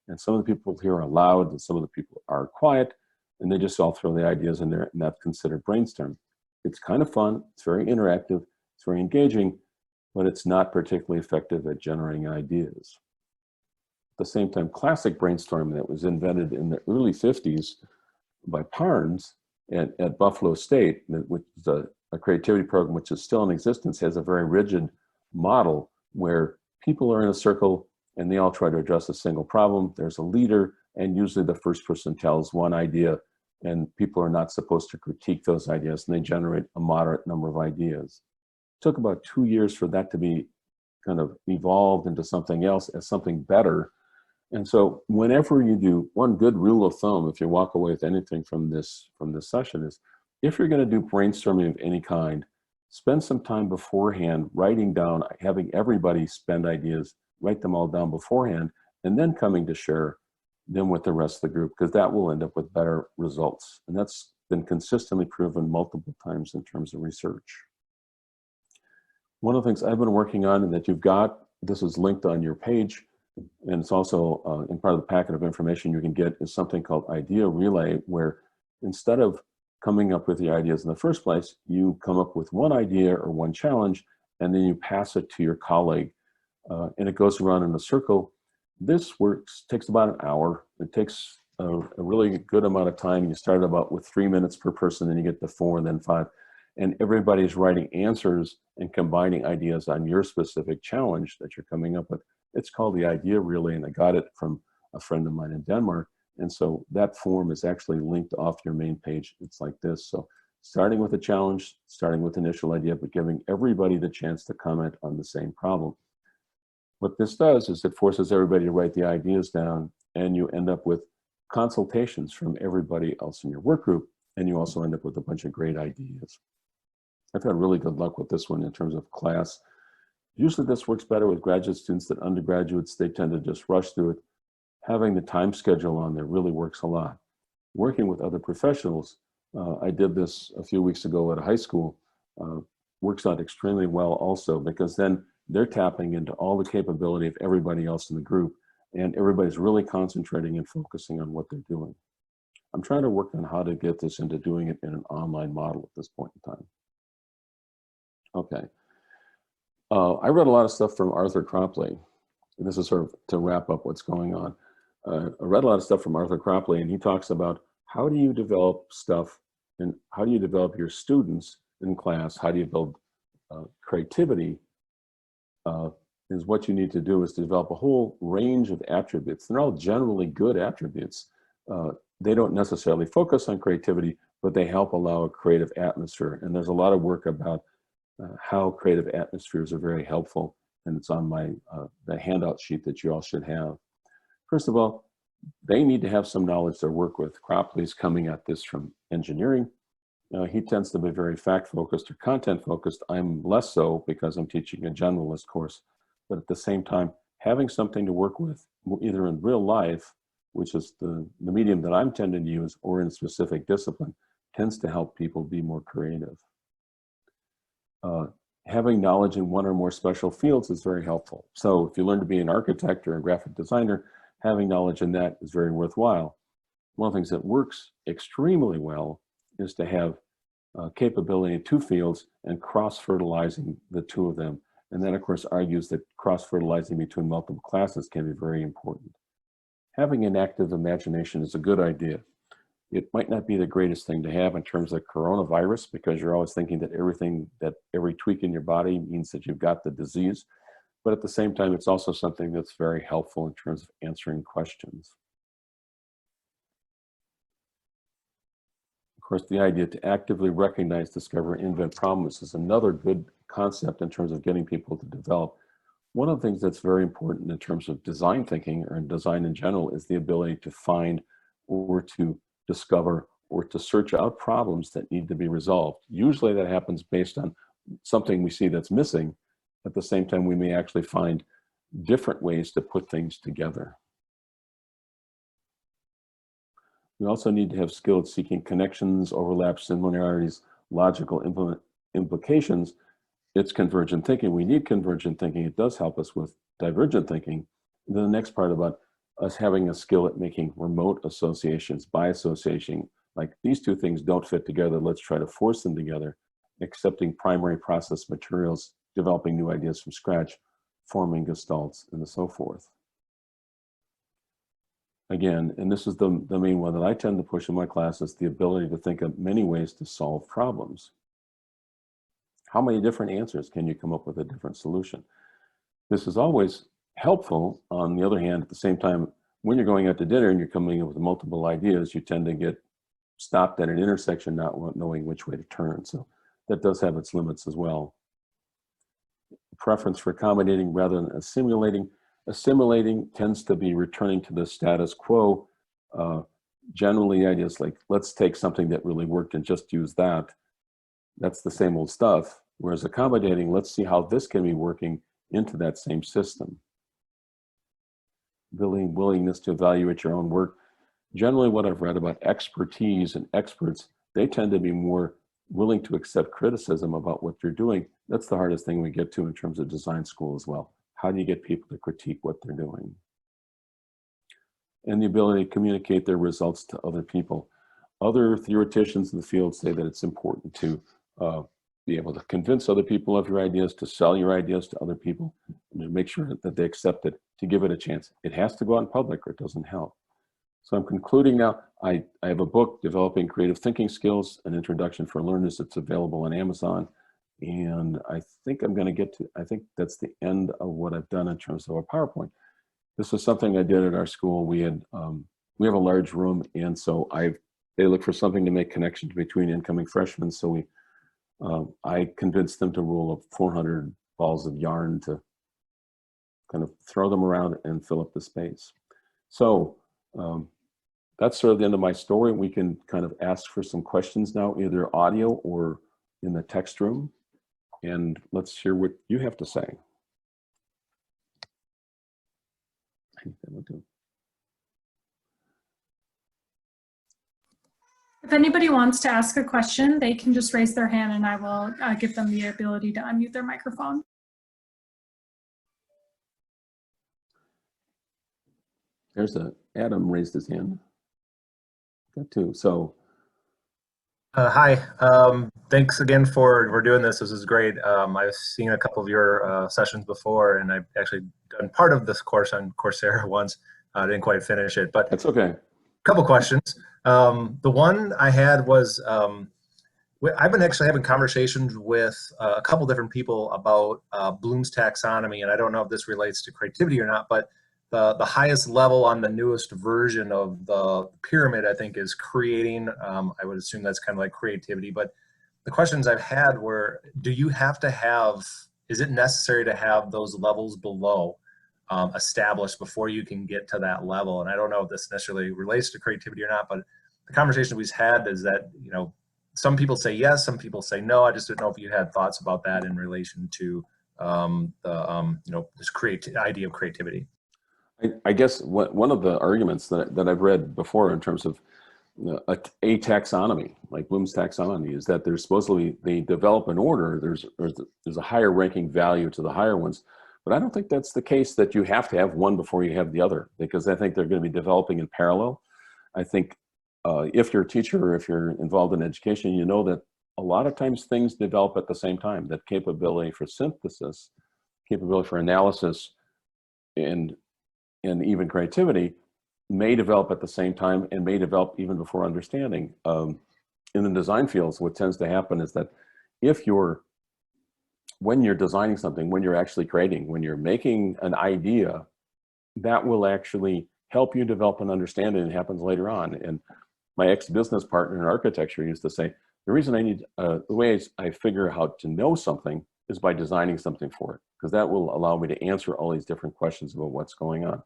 And some of the people here are loud and some of the people are quiet, and they just all throw the ideas in there, and that's considered brainstorm. It's kind of fun, it's very interactive, it's very engaging, but it's not particularly effective at generating ideas. At the same time, classic brainstorming that was invented in the early 50s by Parnes at Buffalo State, which is a creativity program which is still in existence, has a very rigid model where people are in a circle and they all try to address a single problem. There's a leader, and usually the first person tells one idea, and people are not supposed to critique those ideas, and they generate a moderate number of ideas. It took about 2 years for that to be kind of evolved into something else, as something better. And so whenever you do, one good rule of thumb, if you walk away with anything from this session, is if you're going to do brainstorming of any kind, spend some time beforehand writing down, having everybody spend ideas, write them all down beforehand, and then coming to share them with the rest of the group, because that will end up with better results. And that's been consistently proven multiple times in terms of research. One of the things I've been working on, and that you've got, this is linked on your page, and it's also in part of the packet of information you can get, is something called Idea Relay, where instead of coming up with the ideas in the first place, you come up with one idea or one challenge, and then you pass it to your colleague, and it goes around in a circle. This takes about an hour. It takes a really good amount of time. You start about with 3 minutes per person, then you get to 4 and then 5. And everybody's writing answers and combining ideas on your specific challenge that you're coming up with. It's called the Idea Relay, and I got it from a friend of mine in Denmark. And so that form is actually linked off your main page. It's like this. So starting with a challenge, starting with initial idea, but giving everybody the chance to comment on the same problem. What this does is it forces everybody to write the ideas down, and you end up with consultations from everybody else in your work group, and you also end up with a bunch of great ideas. I've had really good luck with this one in terms of class. Usually this works better with graduate students than undergraduates. They tend to just rush through it. Having the time schedule on there really works a lot. Working with other professionals, I did this a few weeks ago at a high school, works out extremely well also, because then they're tapping into all the capability of everybody else in the group, and everybody's really concentrating and focusing on what they're doing. I'm trying to work on how to get this into doing it in an online model at this point in time. Okay. I read a lot of stuff from Arthur Cropley, and this is sort of to wrap up what's going on. I read a lot of stuff from Arthur Cropley, and he talks about how do you develop stuff and how do you develop your students in class? How do you build creativity? Is what you need to do is to develop a whole range of attributes. They're all generally good attributes. They don't necessarily focus on creativity, but they help allow a creative atmosphere. And there's a lot of work about how creative atmospheres are very helpful. And it's on my the handout sheet that you all should have. First of all, they need to have some knowledge to work with. Cropley's coming at this from engineering. He tends to be very fact-focused or content-focused. I'm less so because I'm teaching a generalist course. But at the same time, having something to work with, either in real life, which is the medium that I'm tending to use, or in a specific discipline, tends to help people be more creative. Having knowledge in one or more special fields is very helpful. So if you learn to be an architect or a graphic designer, having knowledge in that is very worthwhile. One of the things that works extremely well is to have capability in two fields and cross-fertilizing the two of them. And that, of course, argues that cross-fertilizing between multiple classes can be very important. Having an active imagination is a good idea. It might not be the greatest thing to have in terms of coronavirus, because you're always thinking that every tweak in your body means that you've got the disease. But at the same time, it's also something that's very helpful in terms of answering questions. Of course, the idea to actively recognize, discover, and invent problems is another good concept in terms of getting people to develop. One of the things that's very important in terms of design thinking, or in design in general, is the ability to find or to discover or to search out problems that need to be resolved. Usually that happens based on something we see that's missing. At the same time, we may actually find different ways to put things together. We also need to have skill at seeking connections, overlaps, similarities, logical implications. It's convergent thinking. We need convergent thinking. It does help us with divergent thinking. And then the next part about us having a skill at making remote associations by association, like these two things don't fit together, let's try to force them together, accepting primary process materials, developing new ideas from scratch, forming gestalts, and so forth. Again, and this is the main one that I tend to push in my classes, the ability to think of many ways to solve problems. How many different answers can you come up with a different solution? This is always helpful. On the other hand, at the same time, when you're going out to dinner and you're coming up with multiple ideas, you tend to get stopped at an intersection not knowing which way to turn. So that does have its limits as well. Preference for accommodating rather than assimilating. Assimilating tends to be returning to the status quo. Generally, ideas like, let's take something that really worked and just use that. That's the same old stuff. Whereas accommodating, let's see how this can be working into that same system. Willingness to evaluate your own work. Generally, what I've read about expertise and experts, they tend to be more willing to accept criticism about what they're doing. That's the hardest thing we get to in terms of design school as well. How do you get people to critique what they're doing? And the ability to communicate their results to other people. Other theoreticians in the field say that it's important to be able to convince other people of your ideas, to sell your ideas to other people, and to make sure that they accept it, to give it a chance. It has to go out in public or it doesn't help. So I'm concluding now. I have a book, Developing Creative Thinking Skills, an Introduction for Learners. It's available on Amazon. And I think I'm going to get to, I think that's the end of what I've done in terms of a PowerPoint. This is something I did at our school. We have a large room, and so they look for something to make connections between incoming freshmen. So I convinced them to roll up 400 balls of yarn to kind of throw them around and fill up the space. So that's sort of the end of my story. We can kind of ask for some questions now, either audio or in the text room. And let's hear what you have to say. I think that will do. If anybody wants to ask a question, they can just raise their hand and I will give them the ability to unmute their microphone. There's Adam raised his hand. got two. So Hi. Thanks again for doing this. This is great. I've seen a couple of your sessions before, and I've actually done part of this course on Coursera once. I didn't quite finish it, but that's okay. a couple questions. The one I had was, I've been actually having conversations with a couple different people about Bloom's taxonomy, and I don't know if this relates to creativity or not, but the highest level on the newest version of the pyramid, I think, is creating. I would assume that's kind of like creativity, but the questions I've had were, do you have to have, is it necessary to have those levels below established before you can get to that level? And I don't know if this necessarily relates to creativity or not, but the conversation we've had is that, you know, some people say yes, some people say no. I just didn't know if you had thoughts about that in relation to you know, this idea of creativity. I guess one of the arguments that I've read before in terms of a taxonomy, like Bloom's taxonomy, is that there's supposedly, they develop an order, there's a higher ranking value to the higher ones, but I don't think that's the case, that you have to have one before you have the other, because I think they're going to be developing in parallel. I think if you're a teacher or if you're involved in education, you know that a lot of times things develop at the same time. That capability for synthesis, capability for analysis, and even creativity may develop at the same time and may develop even before understanding. In the design fields, what tends to happen is that when you're designing something, when you're actually creating, when you're making an idea, that will actually help you develop an understanding. It happens later on. And my ex-business partner in architecture used to say, the reason I need, the way I figure out how to know something is by designing something for it, because that will allow me to answer all these different questions about what's going on.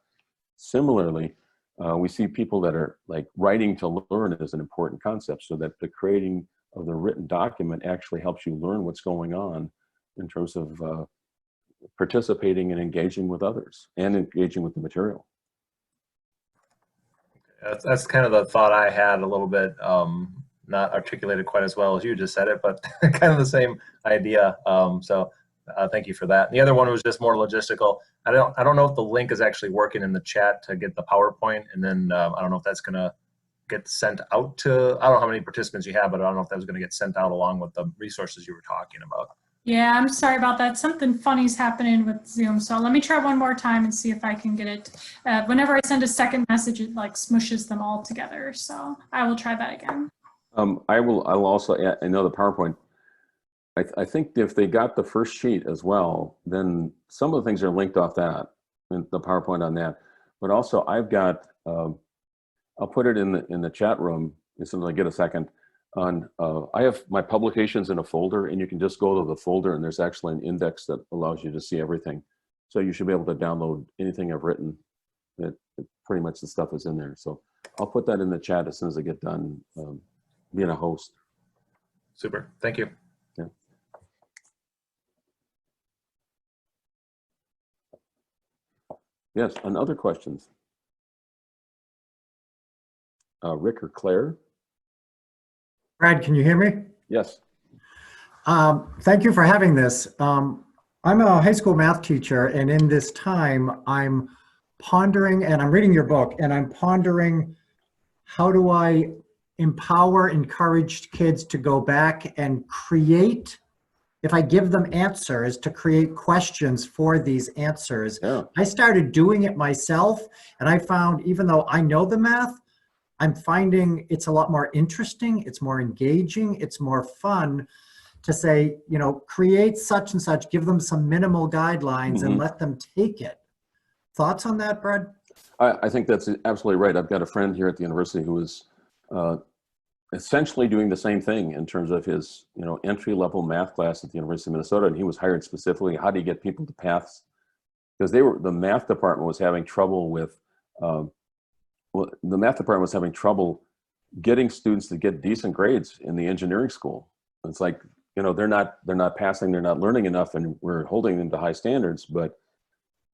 Similarly, we see people that are like writing to learn as an important concept, so that the creating of the written document actually helps you learn what's going on in terms of participating and engaging with others and engaging with the material. That's kind of the thought I had a little bit, not articulated quite as well as you just said it, but kind of the same idea. So thank you for that. And the other one was just more logistical. I don't know if the link is actually working in the chat to get the PowerPoint, and then I don't know if that's going to get sent out to, I don't know how many participants you have, but I don't know if that was going to get sent out along with the resources you were talking about. Yeah, I'm sorry about that. Something funny's happening with Zoom. So let me try one more time and see if I can get it. Whenever I send a second message, it like smushes them all together. So I will try that again. I'll also add another PowerPoint. I think if they got the first sheet as well, then some of the things are linked off that, and the PowerPoint on that. But also I've got, I'll put it in the chat room as soon as I get a second. I have my publications in a folder, and you can just go to the folder, and there's actually an index that allows you to see everything. So you should be able to download anything I've written. Pretty much the stuff is in there. So I'll put that in the chat as soon as I get done being a host. Super, thank you. Yeah. Yes, and other questions? Rick or Claire? Brad, can you hear me? Yes. Thank you for having this. I'm a high school math teacher, and in this time, I'm pondering, and I'm reading your book, and I'm pondering, how do I empower, encourage kids to go back and create, if I give them answers, to create questions for these answers. Yeah. I started doing it myself, and I found, even though I know the math, I'm finding it's a lot more interesting, it's more engaging, it's more fun to say, you know, create such and such, give them some minimal guidelines and let them take it. Thoughts on that, Brad? I think that's absolutely right. I've got a friend here at the university who is essentially doing the same thing in terms of his, you know, entry-level math class at the University of Minnesota, and he was hired specifically, how do you get people to paths? Because the math department was having trouble with the math department was having trouble getting students to get decent grades in the engineering school. It's like, you know, they're not passing, they're not learning enough, and we're holding them to high standards, but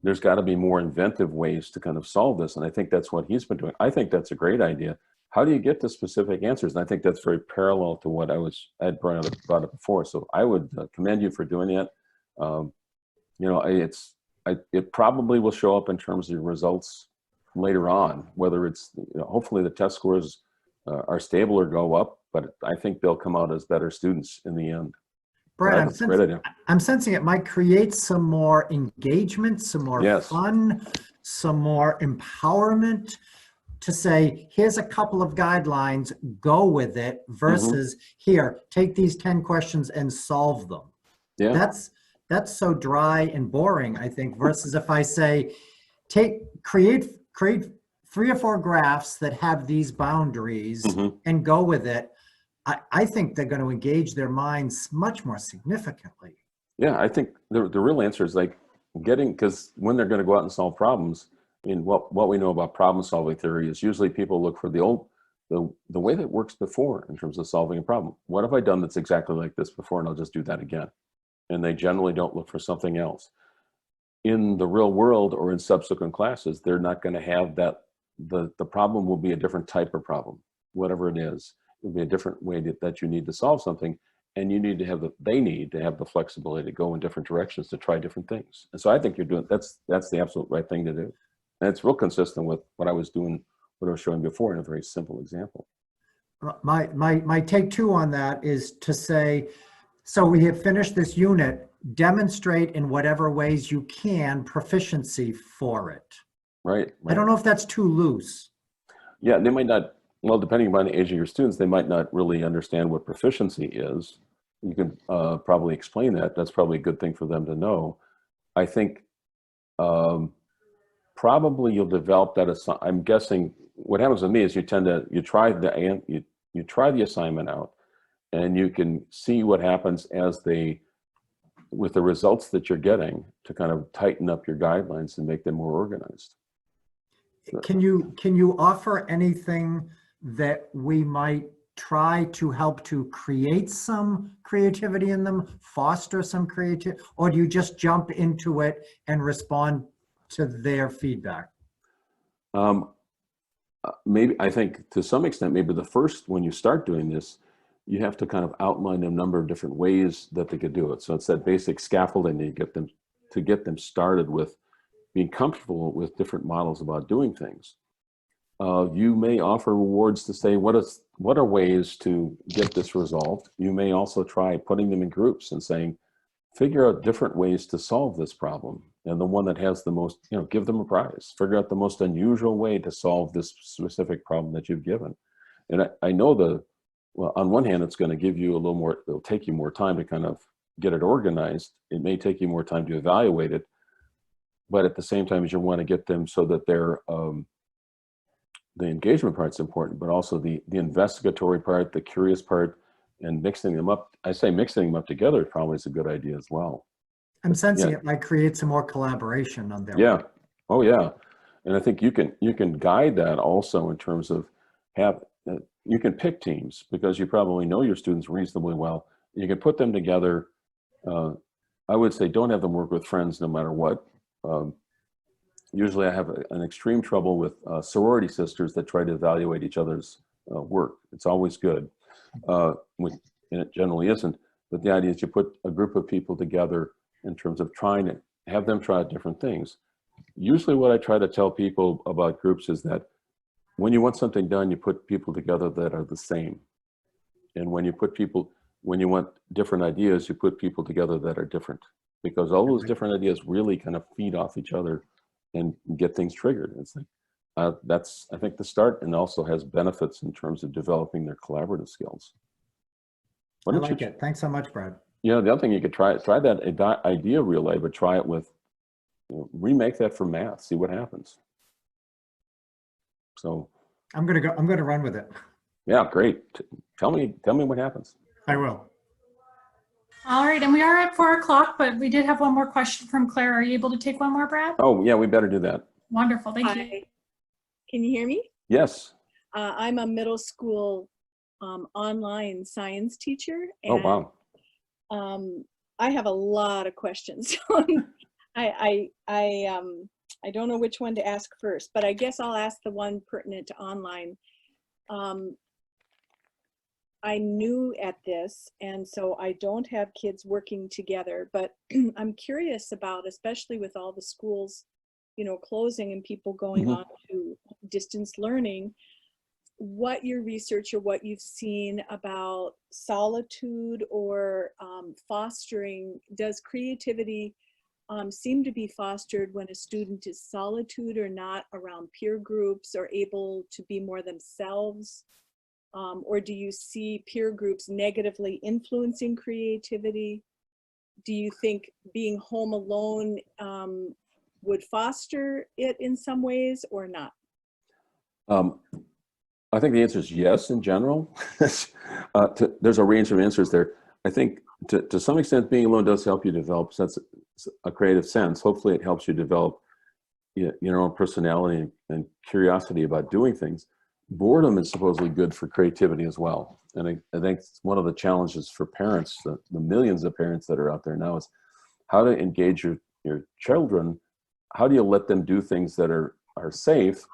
there's got to be more inventive ways to kind of solve this. And I think that's what he's been doing. I think that's a great idea. How do you get to specific answers? And I think that's very parallel to what I had brought up before. So I would commend you for doing that. You know, it probably will show up in terms of results later on, whether it's, you know, hopefully the test scores are stable or go up, but I think they'll come out as better students in the end. Brad, That's a great idea. I'm sensing it might create some more engagement, some more Yes. fun, some more empowerment to say, here's a couple of guidelines, go with it, versus here, take these 10 questions and solve them. Yeah. That's so dry and boring, I think, versus if I say, create 3 or 4 graphs that have these boundaries and go with it. I think they're going to engage their minds much more significantly. Yeah, I think the real answer is like because when they're going to go out and solve problems, I mean, what we know about problem solving theory is usually people look for the way that works before in terms of solving a problem. What have I done that's exactly like this before, and I'll just do that again. And they generally don't look for something else. In the real world or in subsequent classes, they're not going to have that. The problem will be a different type of problem, whatever it is. It'll be a different way that you need to solve something, and you need to have they need to have the flexibility to go in different directions to try different things. And so I think you're doing that's the absolute right thing to do, and it's real consistent with what I was doing, what I was showing before in a very simple example. My take 2 on that is to say, so we have finished this unit, demonstrate in whatever ways you can proficiency for it. Right. I don't know if that's too loose. Yeah, they might not. Well, depending upon the age of your students, they might not really understand what proficiency is. You can probably explain that. That's probably a good thing for them to know. I think probably you'll develop that. I'm guessing what happens with me is you try the assignment out, and you can see what happens with the results that you're getting to kind of tighten up your guidelines and make them more organized. Can you offer anything that we might try to help to create some creativity in them, foster some creativity, or do you just jump into it and respond to their feedback? Maybe, I think to some extent, maybe when you start doing this, you have to kind of outline a number of different ways that they could do it. So it's that basic scaffolding to get them started with being comfortable with different models about doing things. You may offer rewards to say, what are ways to get this resolved? You may also try putting them in groups and saying, figure out different ways to solve this problem. And the one that has the most, give them a prize. Figure out the most unusual way to solve this specific problem that you've given. And I know well, on one hand, it's going to give you a little more, it'll take you more time to kind of get it organized. It may take you more time to evaluate it. But at the same time, you want to get them so that they're, the engagement part's important, but also the investigatory part, the curious part, and mixing them up. I say mixing them up together probably is a good idea as well. I'm sensing it might create some more collaboration on their Yeah. part. Oh yeah. And I think you can guide that also in terms of you can pick teams because you probably know your students reasonably well. You can put them together. I would say don't have them work with friends no matter what. Usually I have an extreme trouble with sorority sisters that try to evaluate each other's work. It's always good, and it generally isn't. But the idea is you put a group of people together in terms of trying to have them try different things. Usually what I try to tell people about groups is that when you want something done, you put people together that are the same. And when you want different ideas, you put people together that are different. Because all those different ideas really kind of feed off each other and get things triggered. It's like, that's, I think, the start, and also has benefits in terms of developing their collaborative skills. I like it. Thanks so much, Brad. Yeah, the other thing you could try that idea relay, but try it with, remake that for math, see what happens. So I'm gonna run with it. Yeah, great. Tell me what happens. I will. All right, and we are at 4 o'clock, but we did have one more question from Claire. Are you able to take one more, Brad? Oh yeah, we better do that. Wonderful, thank you. Hi. Can you hear me? Yes. I'm a middle school online science teacher. And, oh wow. I have a lot of questions. I don't know which one to ask first, but I guess I'll ask the one pertinent to online. I'm new at this, and so I don't have kids working together, but I'm curious about, especially with all the schools, closing and people going on to distance learning, what your research or what you've seen about solitude or fostering. Does creativity seem to be fostered when a student is solitude or not around peer groups or able to be more themselves? Or do you see peer groups negatively influencing creativity? Do you think being home alone would foster it in some ways or not? I think the answer is yes in general. There's a range of answers there. I think to some extent being alone does help you develop a creative sense. Hopefully it helps you develop your own personality and curiosity about doing things. Boredom is supposedly good for creativity as well. And I think one of the challenges for parents, the millions of parents that are out there now, is how to engage your children. How do you let them do things that are safe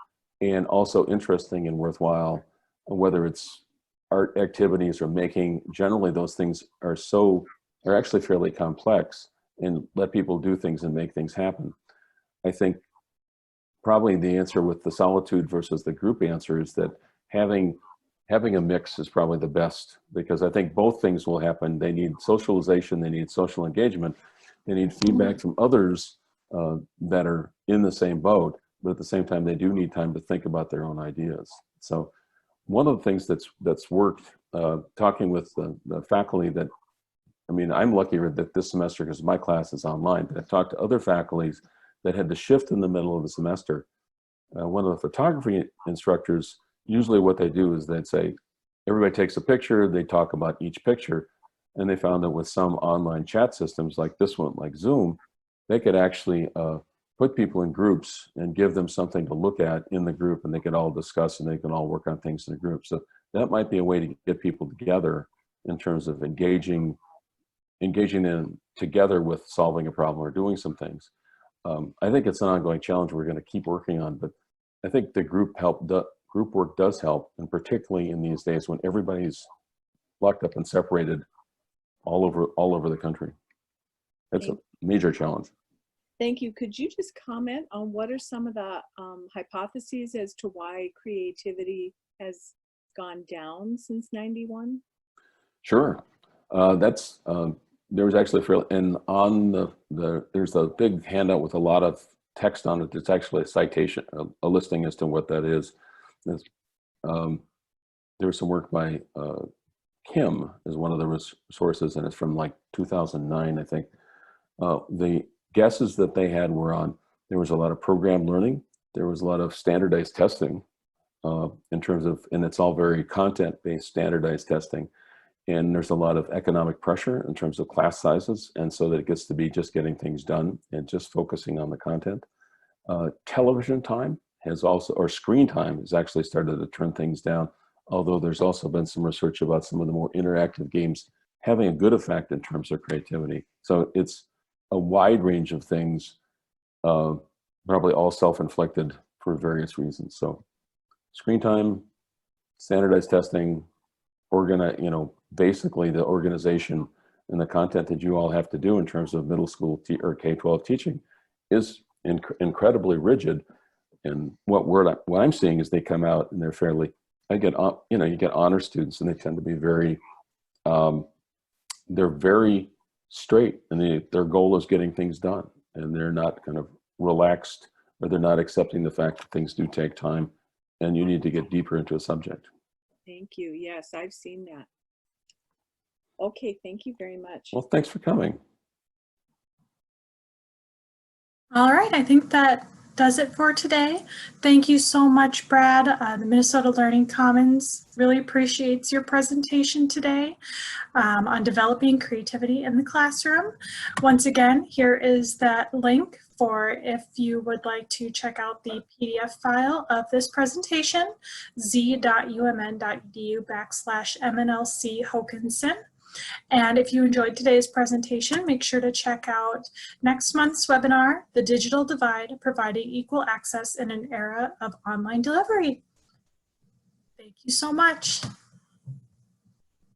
and also interesting and worthwhile, whether it's art activities or making. Generally those things are actually fairly complex, and let people do things and make things happen. I think probably the answer with the solitude versus the group answer is that having a mix is probably the best, because I think both things will happen. They need socialization, they need social engagement, they need feedback from others that are in the same boat, but at the same time they do need time to think about their own ideas. So one of the things that's worked, talking with the faculty that, I mean, I'm lucky that this semester, because my class is online, but I've talked to other faculties that had to shift in the middle of the semester. One of the photography instructors, usually what they do is they'd say, everybody takes a picture, they talk about each picture, and they found that with some online chat systems like this one, like Zoom, they could actually put people in groups and give them something to look at in the group, and they could all discuss and they can all work on things in a group. So that might be a way to get people together in terms of engaging in together with solving a problem or doing some things. I think it's an ongoing challenge we're going to keep working on, but I think the group work does help, and particularly in these days when everybody's locked up and separated all over the country. It's a major challenge. Thank you. Could you just comment on what are some of the hypotheses as to why creativity has gone down since '91? Sure. There was actually and on there's a big handout with a lot of text on it. It's actually a citation, a listing as to what that is. There was some work by Kim as one of the sources, and it's from like 2009, I think. The guesses that they had were on, there was a lot of program learning, there was a lot of standardized testing in terms of, and it's all very content-based standardized testing. And there's a lot of economic pressure in terms of class sizes, and so that it gets to be just getting things done and just focusing on the content. Television time has also, or screen time has actually started to turn things down, although there's also been some research about some of the more interactive games having a good effect in terms of creativity. So it's a wide range of things, probably all self-inflicted for various reasons. So screen time, standardized testing, basically the organization and the content that you all have to do in terms of middle school or K-12 teaching is incredibly rigid. And what I'm seeing is they come out and they're fairly, you get honor students, and they tend to be very, they're very straight, and their goal is getting things done, and they're not kind of relaxed, or they're not accepting the fact that things do take time and you need to get deeper into a subject. Thank you. Yes, I've seen that. Okay, thank you very much. Well, thanks for coming. All right, I think that does it for today. Thank you so much, Brad. The Minnesota Learning Commons really appreciates your presentation today on developing creativity in the classroom. Once again, here is that link for if you would like to check out the PDF file of this presentation, z.umn.edu/MNLC Hokanson. And if you enjoyed today's presentation, make sure to check out next month's webinar, The Digital Divide, Providing Equal Access in an Era of Online Delivery. Thank you so much.